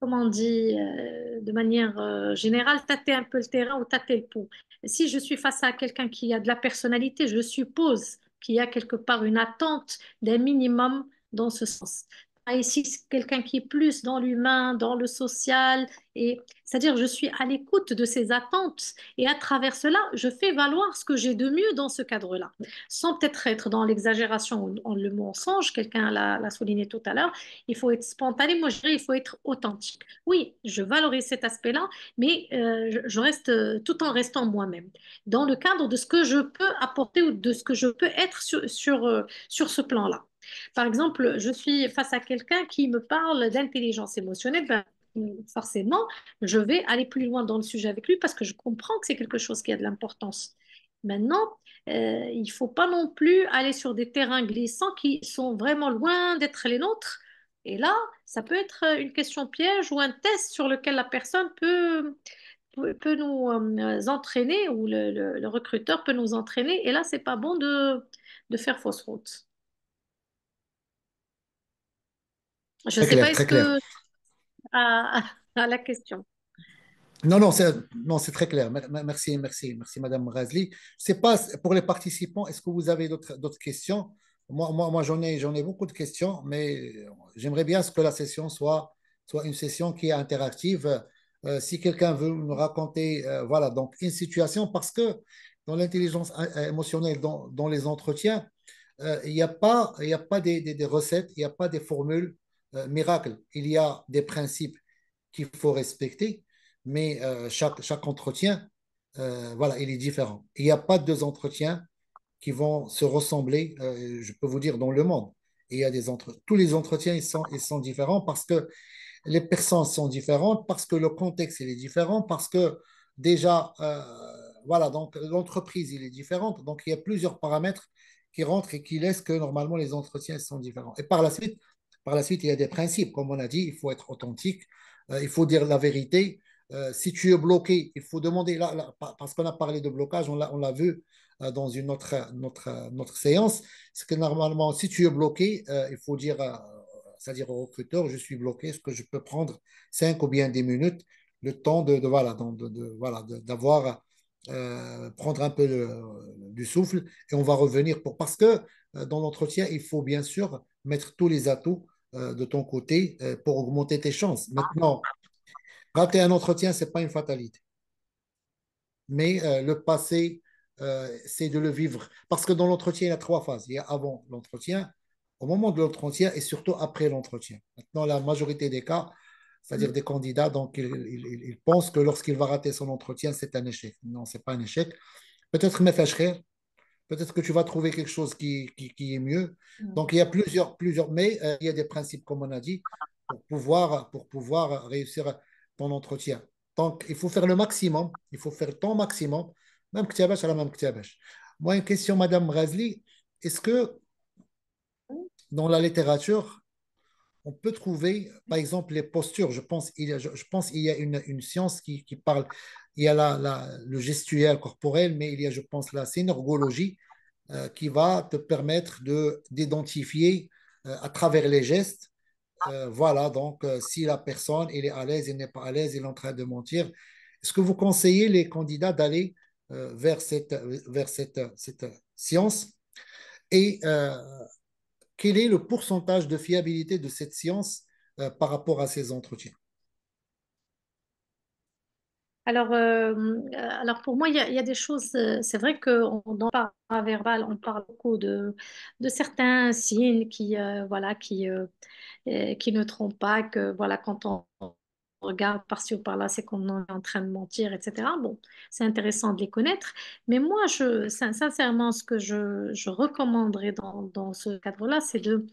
comment on dit, de manière générale, tâter un peu le terrain ou tâter le pouls. Si je suis face à quelqu'un qui a de la personnalité, je suppose qu'il y a quelque part une attente d'un minimum dans ce sens. Ah, ici, c'est quelqu'un qui est plus dans l'humain, dans le social, et c'est-à-dire je suis à l'écoute de ses attentes et à travers cela, je fais valoir ce que j'ai de mieux dans ce cadre-là, sans peut-être être dans l'exagération ou le mensonge, quelqu'un l'a souligné tout à l'heure, il faut être spontané, moi je dirais il faut être authentique. Oui, je valorise cet aspect-là, mais je reste tout en restant moi-même, dans le cadre de ce que je peux apporter ou de ce que je peux être sur ce plan-là. Par exemple, je suis face à quelqu'un qui me parle d'intelligence émotionnelle, ben, forcément, je vais aller plus loin dans le sujet avec lui parce que je comprends que c'est quelque chose qui a de l'importance. Maintenant, il ne faut pas non plus aller sur des terrains glissants qui sont vraiment loin d'être les nôtres. Et là, ça peut être une question piège ou un test sur lequel la personne peut nous entraîner ou le recruteur peut nous entraîner. Et là, c'est pas bon de faire fausse route. Je ne Très sais pas, clair, est-ce très clair. que à la question. Non, non, c'est très clair. Merci, merci, merci, Madame Razli. Je sais pas, pour les participants, est-ce que vous avez d'autres questions? Moi j'en ai beaucoup de questions, mais j'aimerais bien que la session soit une session qui est interactive. si quelqu'un veut me raconter voilà, donc une situation, parce que dans l'intelligence émotionnelle, dans les entretiens, il y a pas des recettes, il n'y a pas des formules miracles. Il y a des principes qu'il faut respecter, mais chaque entretien, voilà, il est différent. Il n'y a pas deux entretiens qui vont se ressembler, je peux vous dire, dans le monde. Et il y a tous les entretiens, ils sont différents parce que les personnes sont différentes, parce que le contexte il est différent, parce que déjà, voilà, donc l'entreprise il est différente. Donc il y a plusieurs paramètres qui rentrent et qui laissent que normalement les entretiens sont différents. Et par la suite, il y a des principes, comme on a dit, il faut être authentique, il faut dire la vérité. Si tu es bloqué, il faut demander, parce qu'on a parlé de blocage, on l'a vu dans notre séance, c'est que normalement, si tu es bloqué, il faut dire c'est-à-dire au recruteur, je suis bloqué, est-ce que je peux prendre 5 ou bien 10 minutes, le temps voilà, voilà, d'avoir, prendre un peu du souffle et on va revenir parce que dans l'entretien, il faut bien sûr mettre tous les atouts de ton côté pour augmenter tes chances. Maintenant, rater un entretien, ce n'est pas une fatalité. Mais le passé, c'est de le vivre. Parce que dans l'entretien, il y a trois phases. Il y a avant l'entretien, au moment de l'entretien et surtout après l'entretien. Maintenant, la majorité des cas, c'est-à-dire des candidats, donc ils pensent que lorsqu'il va rater son entretien, c'est un échec. Non, ce n'est pas un échec. Peut-être peut-être que tu vas trouver quelque chose qui est mieux. Donc, il y a mais il y a des principes, comme on a dit, pour pouvoir réussir ton entretien. Donc, il faut faire le maximum, il faut faire ton maximum, même que tu as à la même que tu as. Moi, une question, Madame Razli, est-ce que dans la littérature, on peut trouver, par exemple, les postures? Je pense qu'il y a une science qui parle, il y a le gestuel corporel, mais il y a, je pense, la synergologie qui va te permettre d'identifier à travers les gestes, voilà, donc si la personne elle est à l'aise, elle n'est pas à l'aise, elle est en train de mentir. Est-ce que vous conseillez les candidats d'aller vers cette science? Et quel est le pourcentage de fiabilité de cette science par rapport à ces entretiens? Alors pour moi, il y a des choses, c'est vrai qu'on dans le paraverbal, on parle beaucoup de certains signes voilà, qui ne trompent pas, que voilà, quand on regarde par-ci ou par-là, c'est qu'on est en train de mentir, etc. Bon, c'est intéressant de les connaître, mais moi, sincèrement, ce que je recommanderais dans ce cadre-là, c'est de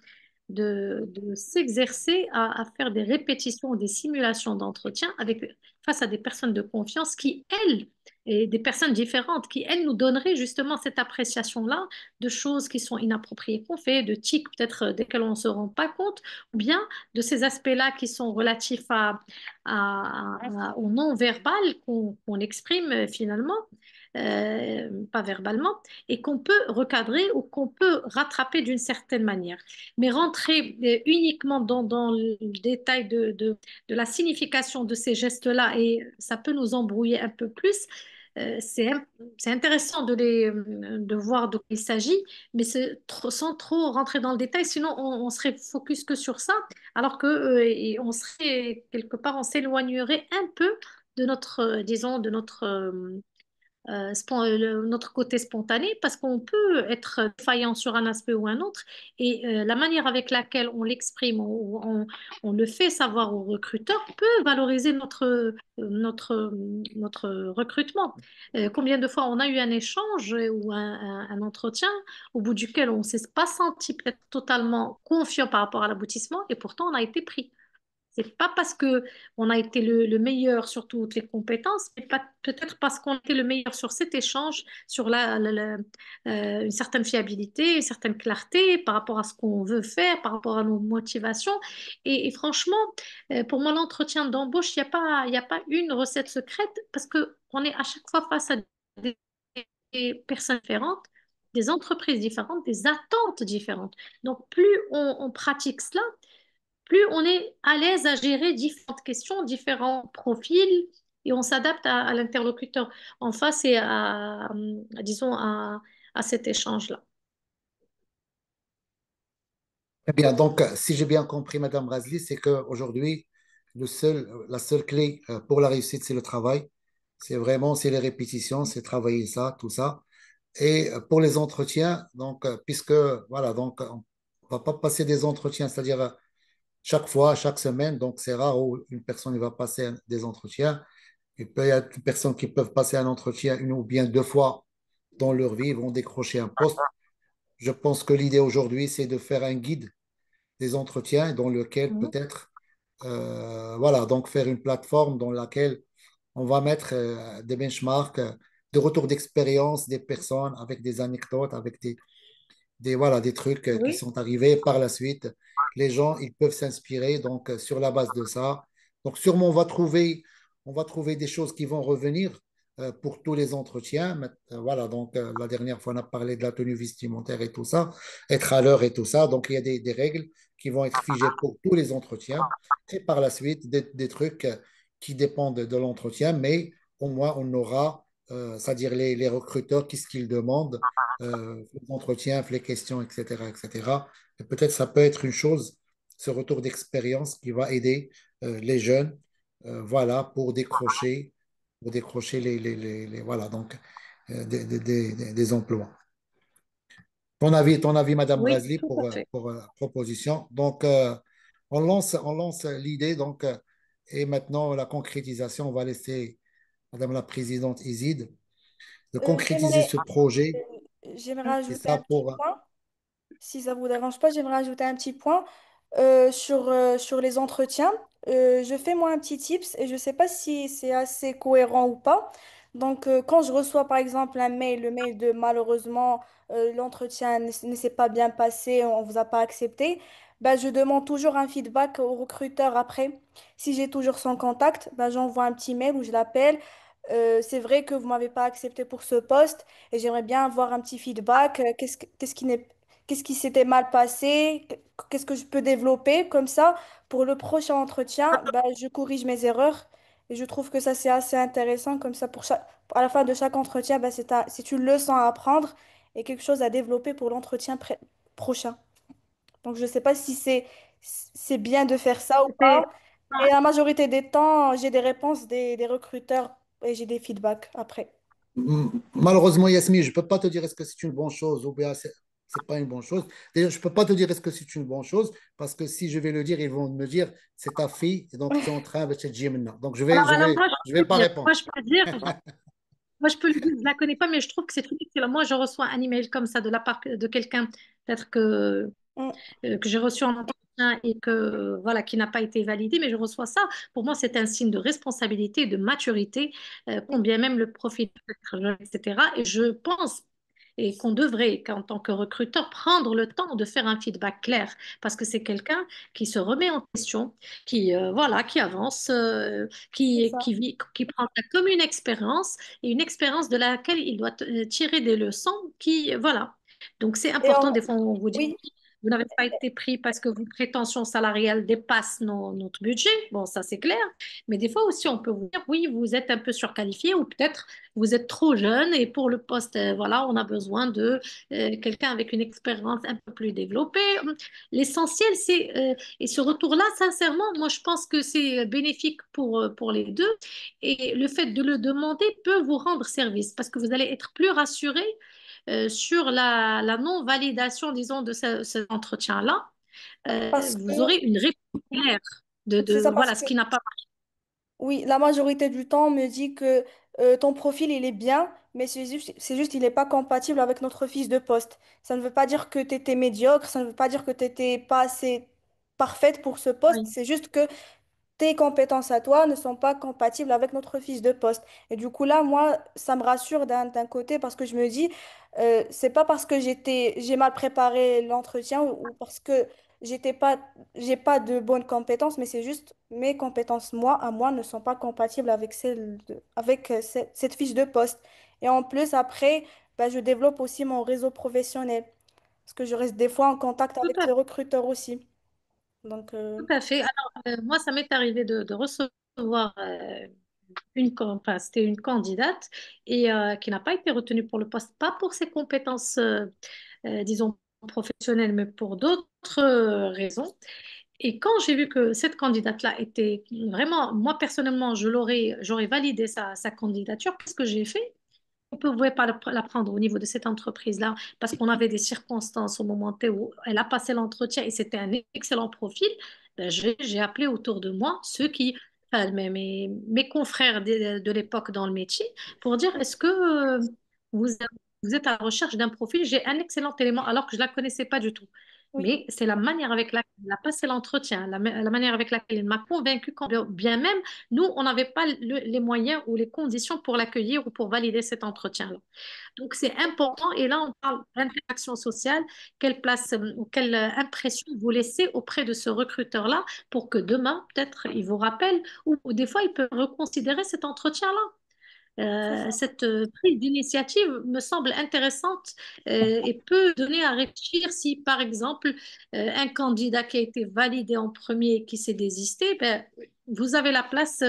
s'exercer à faire des répétitions, des simulations d'entretien face à des personnes de confiance qui, elles, et des personnes différentes, qui, elles, nous donneraient justement cette appréciation-là de choses qui sont inappropriées qu'on fait, de tics peut-être desquels on ne se rend pas compte, ou bien de ces aspects-là qui sont relatifs au non-verbal qu'on exprime finalement, pas verbalement, et qu'on peut recadrer ou qu'on peut rattraper d'une certaine manière. Mais rentrer uniquement dans le détail de la signification de ces gestes-là, et ça peut nous embrouiller un peu plus. C'est intéressant de voir de quoi il s'agit, mais sans trop rentrer dans le détail, sinon on serait focus que sur ça, alors que et on serait quelque part, on s'éloignerait un peu de notre, disons, de notre côté spontané parce qu'on peut être défaillant sur un aspect ou un autre et la manière avec laquelle on l'exprime, on le fait savoir au recruteur peut valoriser notre recrutement. Combien de fois on a eu un échange ou un entretien au bout duquel on ne s'est pas senti peut-être totalement confiant par rapport à l'aboutissement et pourtant on a été pris. C'est pas parce que on a été le meilleur sur toutes les compétences, mais peut-être parce qu'on a été le meilleur sur cet échange, sur une certaine fiabilité, une certaine clarté par rapport à ce qu'on veut faire, par rapport à nos motivations. Et franchement, pour moi, l'entretien d'embauche, il y a pas une recette secrète parce que on est à chaque fois face à des personnes différentes, des entreprises différentes, des attentes différentes. Donc, plus on pratique cela, plus on est à l'aise à gérer différentes questions, différents profils, et on s'adapte à l'interlocuteur en face et disons, à cet échange-là. Eh bien, donc, si j'ai bien compris, Madame Razli, c'est qu'aujourd'hui, la seule clé pour la réussite, c'est le travail. C'est les répétitions, c'est travailler ça, tout ça. Et pour les entretiens, donc, puisque, voilà, donc, on ne va pas passer des entretiens, c'est-à-dire chaque fois, chaque semaine, donc c'est rare où une personne va passer des entretiens. Il peut y avoir des personnes qui peuvent passer un entretien une ou bien deux fois dans leur vie, ils vont décrocher un poste. Je pense que l'idée aujourd'hui, c'est de faire un guide des entretiens dans lequel Mhm. peut-être, voilà, donc faire une plateforme dans laquelle on va mettre des benchmarks, de retour d'expérience des personnes avec des anecdotes, avec voilà, des trucs qui Oui, sont arrivés par la suite. Les gens, ils peuvent s'inspirer donc sur la base de ça. Donc sûrement, on va trouver des choses qui vont revenir pour tous les entretiens. Voilà, donc la dernière fois, on a parlé de la tenue vestimentaire et tout ça, être à l'heure et tout ça. Donc il y a des règles qui vont être figées pour tous les entretiens. Et par la suite, des trucs qui dépendent de l'entretien, mais au moins on aura, c'est-à-dire les recruteurs, qu'est-ce qu'ils demandent, les entretiens, les questions, etc., etc. Et peut-être ça peut être une chose, ce retour d'expérience qui va aider les jeunes, voilà, pour décrocher voilà, donc, des emplois. Ton avis, Madame oui, Razli, tout à fait. pour la proposition. Donc, on lance l'idée, donc, et maintenant la concrétisation, on va laisser Madame la Présidente Isid de concrétiser J'aimerais ce projet. j'aimerais Et ajouter un ça petit pour, point. Si ça vous dérange pas, j'aimerais ajouter un petit point sur les entretiens. Je fais moi un petit tips et je sais pas si c'est assez cohérent ou pas. Donc, quand je reçois par exemple un mail, le mail de malheureusement l'entretien ne s'est pas bien passé, on vous a pas accepté, ben, je demande toujours un feedback au recruteur après. Si j'ai toujours son contact, ben, j'envoie un petit mail ou je l'appelle. C'est vrai que vous m'avez pas accepté pour ce poste et j'aimerais bien avoir un petit feedback. Qu'est-ce qui n'est qu'est-ce qui s'était mal passé, qu'est-ce que je peux développer. Comme ça, pour le prochain entretien, bah, je corrige mes erreurs. Et je trouve que ça, c'est assez intéressant. Comme ça, à la fin de chaque entretien, bah, c'est une leçon à apprendre et quelque chose à développer pour l'entretien prochain. Donc, je ne sais pas si c'est bien de faire ça ou C'était- pas. Mais la majorité des temps, j'ai des réponses des recruteurs et j'ai des feedbacks après. Malheureusement, Yasmine, je ne peux pas te dire est-ce que c'est une bonne chose ou bien c'est pas une bonne chose. D'ailleurs, je ne peux pas te dire est-ce que c'est une bonne chose parce que si je vais le dire, ils vont me dire c'est ta fille et donc tu es en train de te dire maintenant. Donc alors moi, je vais je peux pas dire, répondre. moi, je peux dire, moi, je peux le dire, je la connais pas, mais je trouve que c'est ridicule. Moi, je reçois un email comme ça de la part de quelqu'un, peut-être Mm. que j'ai reçu en entretien et que voilà qui n'a pas été validé, mais je reçois ça. Pour moi, c'est un signe de responsabilité, de maturité, combien même le profil peut être jeune, etc. Et je pense et qu'on devrait, qu'en tant que recruteur, prendre le temps de faire un feedback clair, parce que c'est quelqu'un qui se remet en question, qui voilà, qui avance, C'est ça. qui prend ça comme une expérience et une expérience de laquelle il doit tirer des leçons, qui voilà. Donc c'est Et important. Des fois, on vous dit oui, vous n'avez pas été pris parce que vos prétentions salariales dépassent notre budget. Bon, ça c'est clair. Mais des fois aussi, on peut vous dire, oui, vous êtes un peu surqualifié ou peut-être vous êtes trop jeune et pour le poste, voilà, on a besoin de quelqu'un avec une expérience un peu plus développée. L'essentiel, et ce retour-là, sincèrement, moi je pense que c'est bénéfique pour les deux. Et le fait de le demander peut vous rendre service parce que vous allez être plus rassuré sur la non-validation, disons, de cet entretien-là. parce que Vous aurez une réponse claire c'est ça parce voilà, que ce qui n'a pas oui, la majorité du temps, on me dit que ton profil, il est bien, mais c'est juste, il n'est pas compatible avec notre fiche de poste. Ça ne veut pas dire que tu étais médiocre, ça ne veut pas dire que tu n'étais pas assez parfaite pour ce poste, marché. c'est juste que tes compétences à toi ne sont pas compatibles avec notre fiche de poste. Et du coup, là, moi, ça me rassure d'un côté parce que je me dis, c'est pas parce que j'ai mal préparé l'entretien ou parce que j'ai pas de bonnes compétences, mais c'est juste mes compétences, moi, à moi, ne sont pas compatibles avec avec cette fiche de poste. Et en plus, après, bah, je développe aussi mon réseau professionnel parce que je reste des fois en contact Tout avec à les recruteurs aussi. Donc, Tout à fait. Alors, moi, ça m'est arrivé de recevoir enfin, c'était une candidate et qui n'a pas été retenue pour le poste, pas pour ses compétences, disons, professionnelles, mais pour d'autres raisons. Et quand j'ai vu que cette candidate-là était vraiment, moi personnellement, j'aurais validé sa candidature, qu'est-ce que j'ai fait? On ne pouvait pas la prendre au niveau de cette entreprise-là parce qu'on avait des circonstances au moment T où elle a passé l'entretien et c'était un excellent profil. Ben, j'ai appelé autour de moi ceux qui, enfin, mes confrères de l'époque dans le métier pour dire est-ce que vous, vous êtes à la recherche d'un profil? J'ai un excellent élément alors que je ne la connaissais pas du tout. Oui, Mais c'est la manière avec laquelle elle a passé l'entretien, la manière avec laquelle elle m'a convaincue, quand bien même nous, on n'avait pas les moyens ou les conditions pour l'accueillir ou pour valider cet entretien-là. Donc, c'est important. Et là, on parle d'interaction sociale. Quelle place ou quelle impression vous laissez auprès de ce recruteur-là pour que demain, peut-être, il vous rappelle ou des fois, il peut reconsidérer cet entretien-là. c'est ça. Cette prise d'initiative me semble intéressante et peut donner à réfléchir si, par exemple, un candidat qui a été validé en premier et qui s'est désisté, ben, vous avez la place.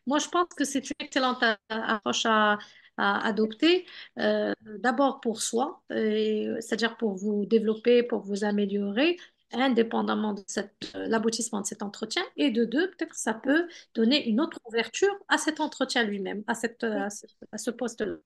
Moi, je pense que c'est une excellente approche à adopter, d'abord pour soi, c'est-à-dire pour vous développer, pour vous améliorer, indépendamment de l'aboutissement de cet entretien, et de deux, peut-être ça peut donner une autre ouverture à cet entretien lui-même, à ce poste-là.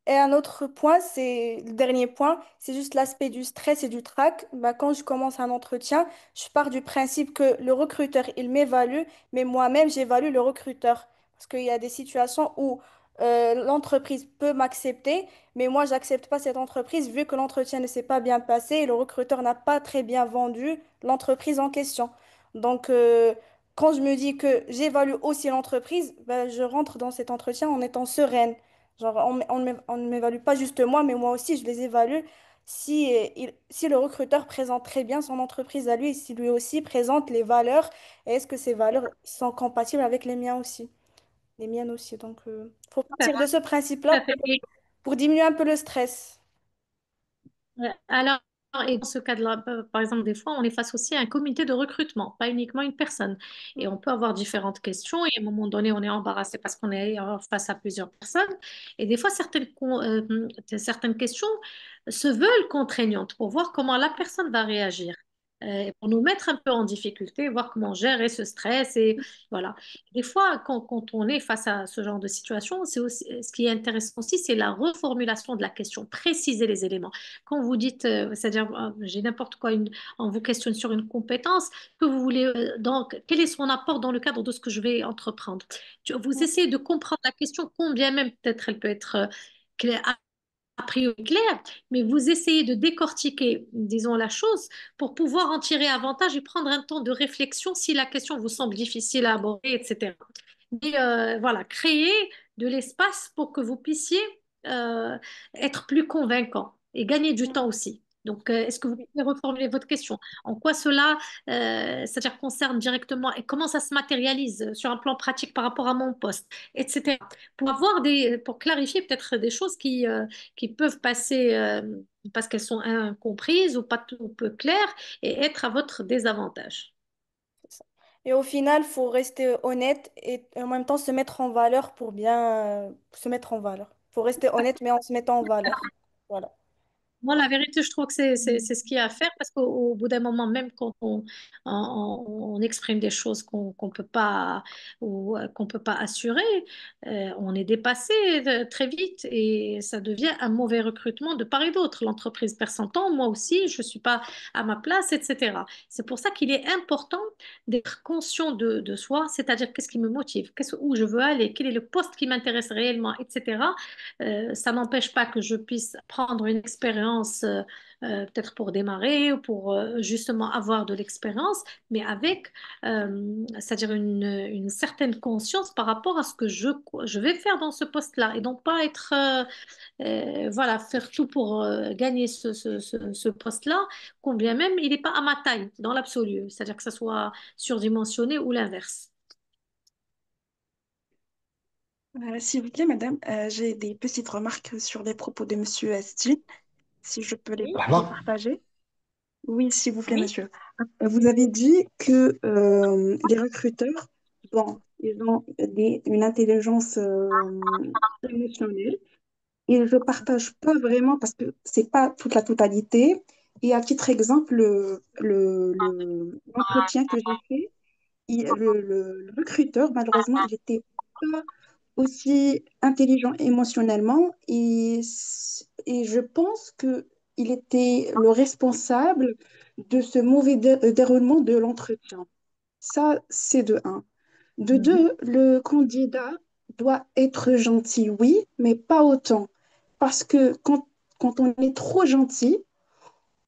Et un autre point, c'est le dernier point, c'est juste l'aspect du stress et du trac. Bah, quand je commence un entretien, je pars du principe que le recruteur, il m'évalue, mais moi-même, j'évalue le recruteur. Parce qu'il y a des situations où l'entreprise peut m'accepter, mais moi, j'accepte pas cette entreprise vu que l'entretien ne s'est pas bien passé et le recruteur n'a pas très bien vendu l'entreprise en question. Donc, quand je me dis que j'évalue aussi l'entreprise, bah, je rentre dans cet entretien en étant sereine. Genre, on ne m'évalue pas juste moi, mais moi aussi, je les évalue si, si le recruteur présente très bien son entreprise à lui et si lui aussi présente les valeurs, et est-ce que ces valeurs sont compatibles avec les miens aussi, les miennes aussi. Donc, il faut Tout à partir de ce tout à principe-là fait. pour diminuer un peu le stress. Alors, et dans ce cas-là, par exemple, des fois, on est face aussi à un comité de recrutement, pas uniquement une personne. Et on peut avoir différentes questions et à un moment donné, on est embarrassé parce qu'on est face à plusieurs personnes. Et des fois, certaines questions se veulent contraignantes pour voir comment la personne va réagir. Pour nous mettre un peu en difficulté, voir comment gérer ce stress. Et voilà. Des fois, quand on est face à ce genre de situation, c'est aussi, ce qui est intéressant aussi, c'est la reformulation de la question, préciser les éléments. Quand vous dites, c'est-à-dire, j'ai n'importe quoi, on vous questionne sur une compétence, que vous voulez, donc, quel est son apport dans le cadre de ce que je vais entreprendre? Vous essayez de comprendre la question, combien même peut-être elle peut être claire, a priori claire, mais vous essayez de décortiquer, disons, la chose pour pouvoir en tirer avantage et prendre un temps de réflexion si la question vous semble difficile à aborder, etc. Mais voilà, créer de l'espace pour que vous puissiez euh, être plus convaincant et gagner du temps aussi. Donc, est-ce que vous pouvez reformuler votre question? En quoi cela, c'est-à-dire concerne directement et comment ça se matérialise sur un plan pratique par rapport à mon poste, etc. Pour clarifier peut-être des choses qui peuvent passer parce qu'elles sont incomprises ou pas tout peu claires et être à votre désavantage. C'est ça. Et au final, il faut rester honnête et en même temps se mettre en valeur pour bien se mettre en valeur. Il faut rester honnête, mais en se mettant en valeur. Voilà. Moi, la vérité, je trouve que c'est ce qu'il y a à faire parce qu'au bout d'un moment, même quand on exprime des choses qu'on peut pas ou qu'on peut pas assurer, on est dépassé très vite et ça devient un mauvais recrutement de part et d'autre. L'entreprise perd son temps, moi aussi, je suis pas à ma place, etc. C'est pour ça qu'il est important d'être conscient de soi, c'est-à-dire qu'est-ce qui me motive, où je veux aller, quel est le poste qui m'intéresse réellement, etc. Ça n'empêche pas que je puisse prendre une expérience, peut-être pour démarrer ou pour justement avoir de l'expérience, mais avec, c'est-à-dire une certaine conscience par rapport à ce que je vais faire dans ce poste-là et donc pas être, voilà, faire tout pour gagner ce poste-là, combien même il n'est pas à ma taille dans l'absolu, c'est-à-dire que ça soit surdimensionné ou l'inverse. S'il vous plaît, madame, j'ai des petites remarques sur les propos de Monsieur Asti, si je peux Oui, les partager. Oui, s'il vous plaît, oui. monsieur. Vous avez dit que les recruteurs, bon, ils ont une intelligence émotionnelle et je partage pas vraiment parce que c'est pas toute la totalité. Et à titre exemple, l'entretien que j'ai fait, le recruteur, malheureusement, il n'était pas aussi intelligent émotionnellement et je pense que il était le responsable de ce mauvais déroulement de l'entretien. Ça, c'est de un. De Mhm. deux, le candidat doit être gentil, oui, mais pas autant. Parce que quand on est trop gentil,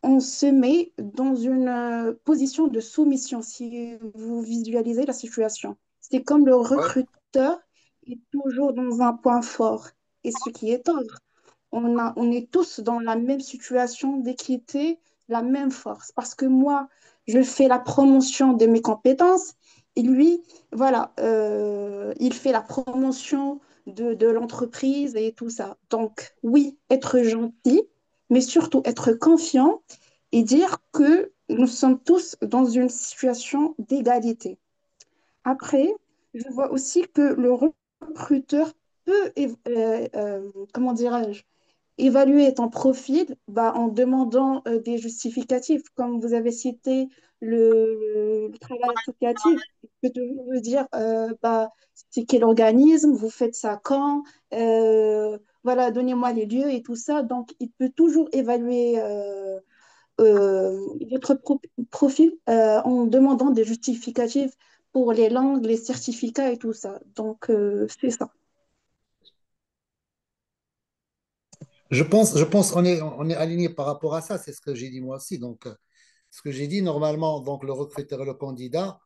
on se met dans une position de soumission, si vous visualisez la situation. C'est comme le Ouais. recruteur est toujours dans un point fort. Et ce qui est tort, on est tous dans la même situation d'équité, la même force. Parce que moi, je fais la promotion de mes compétences et lui, voilà, il fait la promotion de l'entreprise et tout ça. Donc, oui, être gentil, mais surtout être confiant et dire que nous sommes tous dans une situation d'égalité. Après, je vois aussi que le recruteur peut, comment dirais-je, évaluer ton profil bah, en demandant des justificatifs. Comme vous avez cité le travail associatif, il peut toujours vous dire bah, c'est quel organisme, vous faites ça quand, voilà, donnez-moi les lieux et tout ça. Donc, il peut toujours évaluer votre profil en demandant des justificatifs pour les langues, les certificats et tout ça. Donc, c'est ça. Je pense on est aligné par rapport à ça, c'est ce que j'ai dit moi aussi. Donc, ce que j'ai dit, normalement, donc le recruteur et le candidat,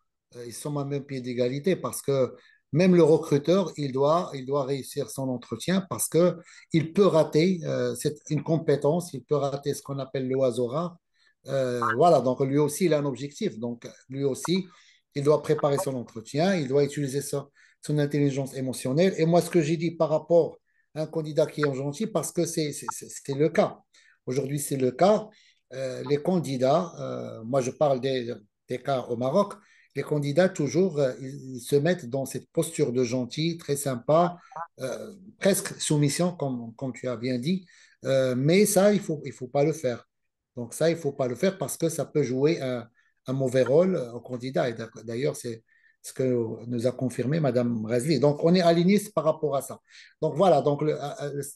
ils sont à même pied d'égalité parce que même le recruteur, il doit réussir son entretien parce que il peut rater c'est une compétence, il peut rater ce qu'on appelle le oiseau rare. Voilà, donc lui aussi, il a un objectif. Donc, lui aussi, il doit préparer son entretien, il doit utiliser son intelligence émotionnelle. Et moi, ce que j'ai dit par rapport à un candidat qui est gentil, parce que c'est le cas. Aujourd'hui, c'est le cas. Les candidats, moi je parle des cas au Maroc, les candidats toujours, ils se mettent dans cette posture de gentil, très sympa, presque soumission, comme tu as bien dit. Mais ça, il faut pas le faire. Donc ça, il faut pas le faire parce que ça peut jouer un mauvais rôle au candidat. Et d'ailleurs, c'est ce que nous a confirmé Madame Razli. Donc on est aligné par rapport à ça. Donc voilà, donc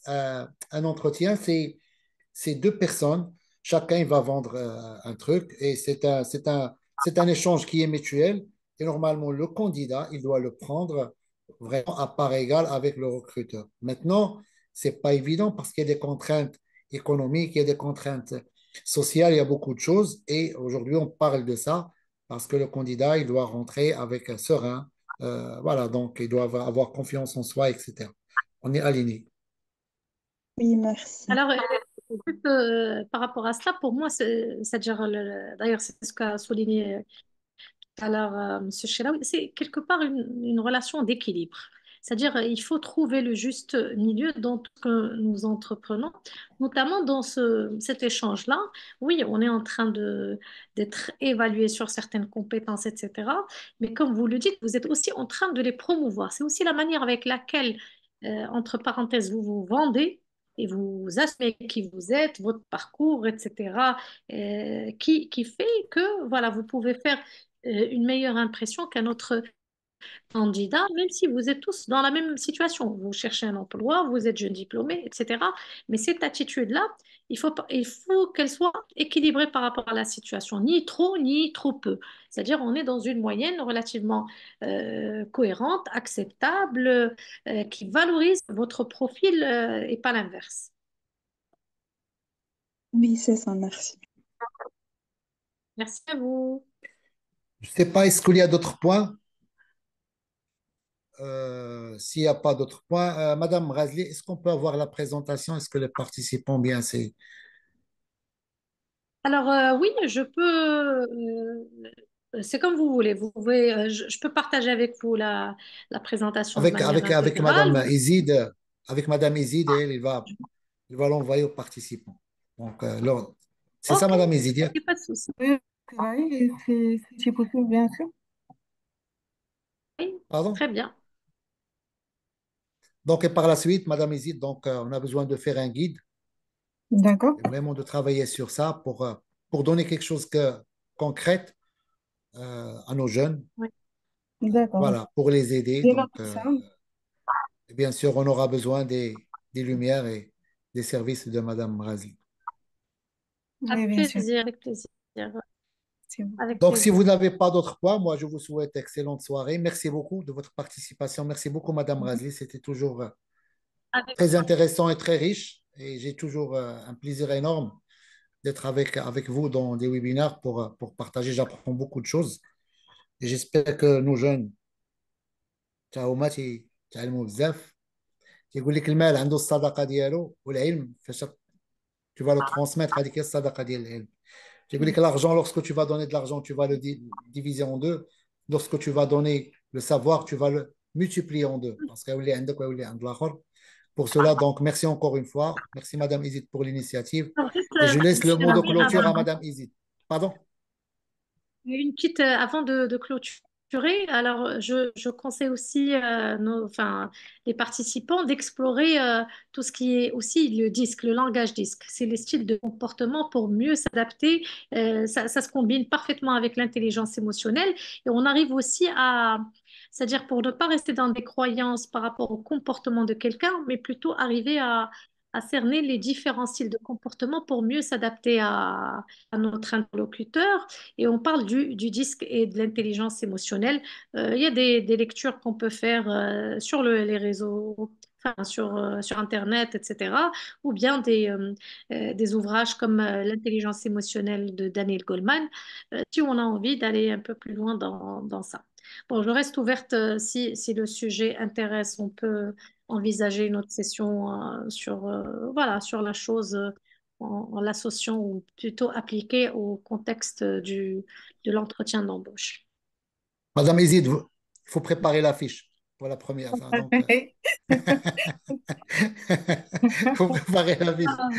un entretien, c'est deux personnes, chacun il va vendre un truc et c'est un échange qui est mutuel et normalement le candidat, il doit le prendre vraiment à part égale avec le recruteur. Maintenant, c'est pas évident parce qu'il y a des contraintes économiques, il y a des contraintes sociales, il y a beaucoup de choses et aujourd'hui on parle de ça parce que le candidat, il doit rentrer avec un serein, voilà, donc il doit avoir confiance en soi, etc. On est aligné. Oui, merci. Alors, juste, par rapport à cela, pour moi, c'est-à-dire, d'ailleurs, c'est ce qu'a souligné tout à l'heure Monsieur Chelaoui, c'est quelque part une relation d'équilibre. C'est-à-dire, il faut trouver le juste milieu dans tout ce que nous entreprenons, notamment dans cet échange-là. Oui, on est en train d'être évalué sur certaines compétences, etc. Mais comme vous le dites, vous êtes aussi en train de les promouvoir. C'est aussi la manière avec laquelle, entre parenthèses, vous vous vendez et vous assumez qui vous êtes, votre parcours, etc., qui fait que voilà, vous pouvez faire une meilleure impression qu'un autre candidat, même si vous êtes tous dans la même situation. Vous cherchez un emploi, vous êtes jeune diplômé, etc. Mais cette attitude-là, il faut qu'elle soit équilibrée par rapport à la situation, ni trop, ni trop peu. C'est-à-dire, on est dans une moyenne relativement cohérente, acceptable, qui valorise votre profil et pas l'inverse. Oui, c'est ça, merci. Merci à vous. Je ne sais pas, est-ce qu'il y a d'autres points? S'il n'y a pas d'autres points, Madame Razli, est-ce qu'on peut avoir la présentation? Est-ce que les participants bien c'est Alors oui, je peux. C'est comme vous voulez. Vous pouvez, je peux partager avec vous la présentation de avec, manière avec intégrale. Madame Izid, elle, il va l'envoyer aux participants. Donc, c'est ça, Ok, Madame Izid? il n'y a pas de souci. Oui, oui, c'est possible, bien sûr. Oui, Pardon? très bien. Donc, et par la suite, Madame Izid, donc, on a besoin de faire un guide D'accord. et vraiment de travailler sur ça pour donner quelque chose que, concret à nos jeunes, Oui. D'accord. voilà, pour les aider. Je Donc, note ça. bien sûr, on aura besoin des lumières et des services de Madame Razli. Oui, bien sûr. Avec plaisir, C'est bon. avec Donc, si plaisir. vous n'avez pas d'autres points, moi, je vous souhaite excellente soirée. Merci beaucoup de votre participation. Merci beaucoup, Madame Razli. C'était toujours Avec, très intéressant et très riche. Et j'ai toujours un plaisir énorme d'être avec vous dans des webinaires pour partager. J'apprends beaucoup de choses. Et j'espère que nos jeunes, هما تعلموا بزاف. تيقول لك المال عنده الصدقة ديالو والعلم فاش tu vas le transmettre هذيك هي الصدقة ديال العلم. تيقول لك l'argent, lorsque tu vas donner de l'argent, tu vas le diviser en deux. Lorsque tu vas donner le savoir, tu vas le multiplier en deux. Parce qu'il y a عندك ويولي عند الآخر. Pour cela, donc, merci encore une fois. Merci, Madame Izid, pour l'initiative. alors, juste, Et je laisse le mot de clôture à avant, Madame Izid. Pardon? une petite, avant de clôturer, alors je conseille aussi enfin, les participants d'explorer tout ce qui est aussi le disque, le langage disque. C'est les styles de comportement pour mieux s'adapter. Ça se combine parfaitement avec l'intelligence émotionnelle et on arrive aussi à, c'est-à-dire pour ne pas rester dans des croyances par rapport au comportement de quelqu'un, mais plutôt arriver à cerner les différents styles de comportement pour mieux s'adapter à notre interlocuteur et on parle du disque et de l'intelligence émotionnelle. Il y a des lectures qu'on peut faire sur les réseaux, enfin, sur Internet, etc. Ou bien des ouvrages comme L'intelligence émotionnelle de Daniel Goleman, si on a envie d'aller un peu plus loin dans ça. Bon, je reste ouverte si le sujet intéresse, on peut envisager une autre session voilà, sur la chose en l'associant ou plutôt appliquée au contexte de l'entretien d'embauche. Madame Izid, il faut préparer l'affiche pour la première. Ça, donc, il faut préparer l'affiche. Ah,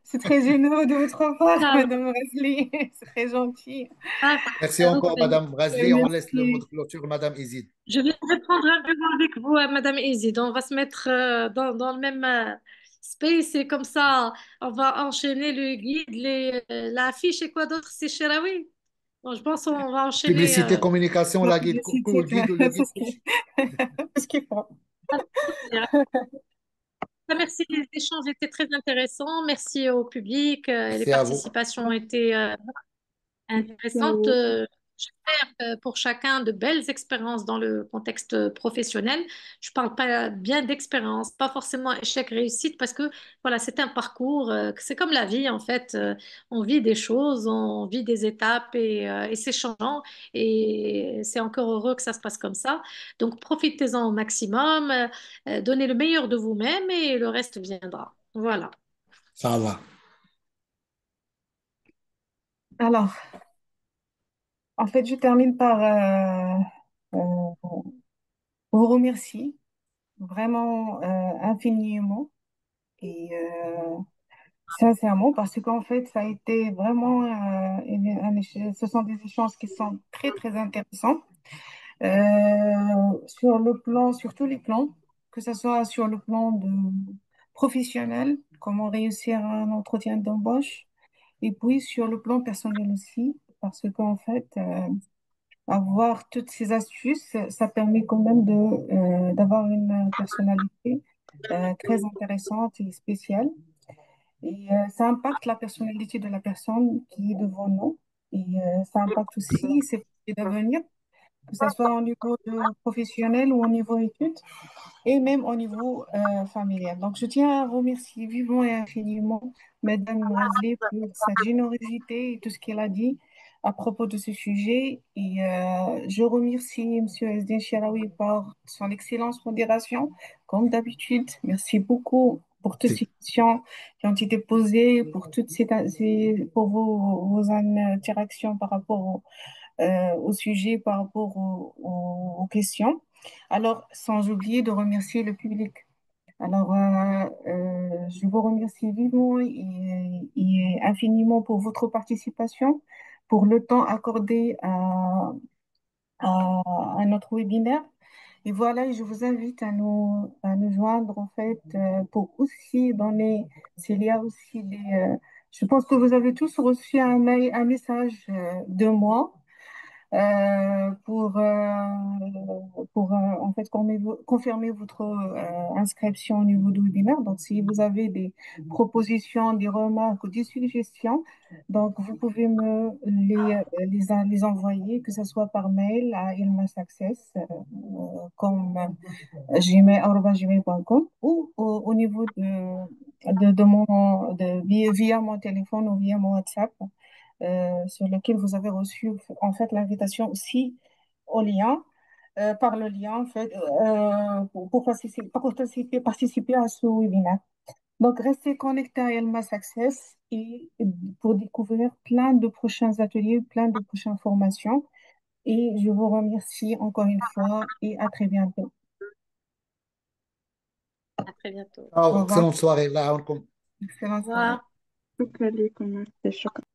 C'est très généreux de votre part, ah, Madame Wesley. C'est très gentil. ah, Merci ah, encore, ok. Madame Razli. On laisse le mot de Merci. clôture, Madame Izid. Je viendrai prendre un bureau avec vous, Madame Ezid. On va se mettre dans le même space et comme ça, on va enchaîner le guide, l'affiche et quoi d'autre, c'est Cheraoui. Bon, je pense qu'on va enchaîner. Publicité, communication, La la guide, publicité, le c'est guide ce coach. ce qu'il faut. Merci, les échanges étaient très intéressants. Merci au public. Les Merci à vous. participations ont été intéressante. J'espère pour chacun de belles expériences dans le contexte professionnel. Je parle pas bien d'expérience, pas forcément échec-réussite, parce que voilà, c'est un parcours, c'est comme la vie en fait. On vit des choses, on vit des étapes et c'est changeant et c'est encore heureux que ça se passe comme ça. Donc profitez-en au maximum, donnez le meilleur de vous-même et le reste viendra. Voilà. Ça va. Alors, en fait, je termine par vous remercier vraiment infiniment et sincèrement parce qu'en fait, ça a été vraiment ce sont des échanges qui sont très, très intéressants sur le plan, sur tous les plans, que ce soit sur le plan professionnel, comment réussir un entretien d'embauche, et puis sur le plan personnel aussi, parce qu'en fait, avoir toutes ces astuces, ça permet quand même d'avoir une personnalité très intéressante et spéciale. Et ça impacte la personnalité de la personne qui est devant nous. Et ça impacte aussi ses projets d'avenir, que ce soit au niveau professionnel ou au niveau études et même au niveau familial. Donc, je tiens à remercier vivement et infiniment Madame Razli pour sa générosité et tout ce qu'elle a dit à propos de ce sujet. Et je remercie Monsieur Ezdin Chiraoui pour son excellente modération, comme d'habitude. Merci beaucoup pour toutes ces questions qui ont été posées, pour pour vos interactions par rapport au sujet, par rapport aux questions. Alors, sans oublier de remercier le public. Alors, je vous remercie vivement et infiniment pour votre participation, pour le temps accordé à notre webinaire. Et voilà, je vous invite à nous joindre en fait pour aussi donner, s'il y a aussi des Je pense que vous avez tous reçu un mail, un message de moi euh, pour, euh, pour en fait confirmer votre inscription au niveau du webinaire. Donc, si vous avez des propositions, des remarques ou des suggestions, donc vous pouvez me les envoyer, que ce soit par mail à ilmasaccess, comme gmail.com ou au niveau via mon téléphone ou via mon WhatsApp sur lequel vous avez reçu en fait l'invitation aussi au lien, par le lien en fait, participer à ce webinaire. Donc, restez connectés à Elmas Access et pour découvrir plein de prochains ateliers, plein de prochaines formations. Et je vous remercie encore une fois et à très bientôt. À très bientôt. Au Ciao, revoir. excellente soirée. Là, on Excellente soirée. Au revoir. شكرا لكم. شكرا.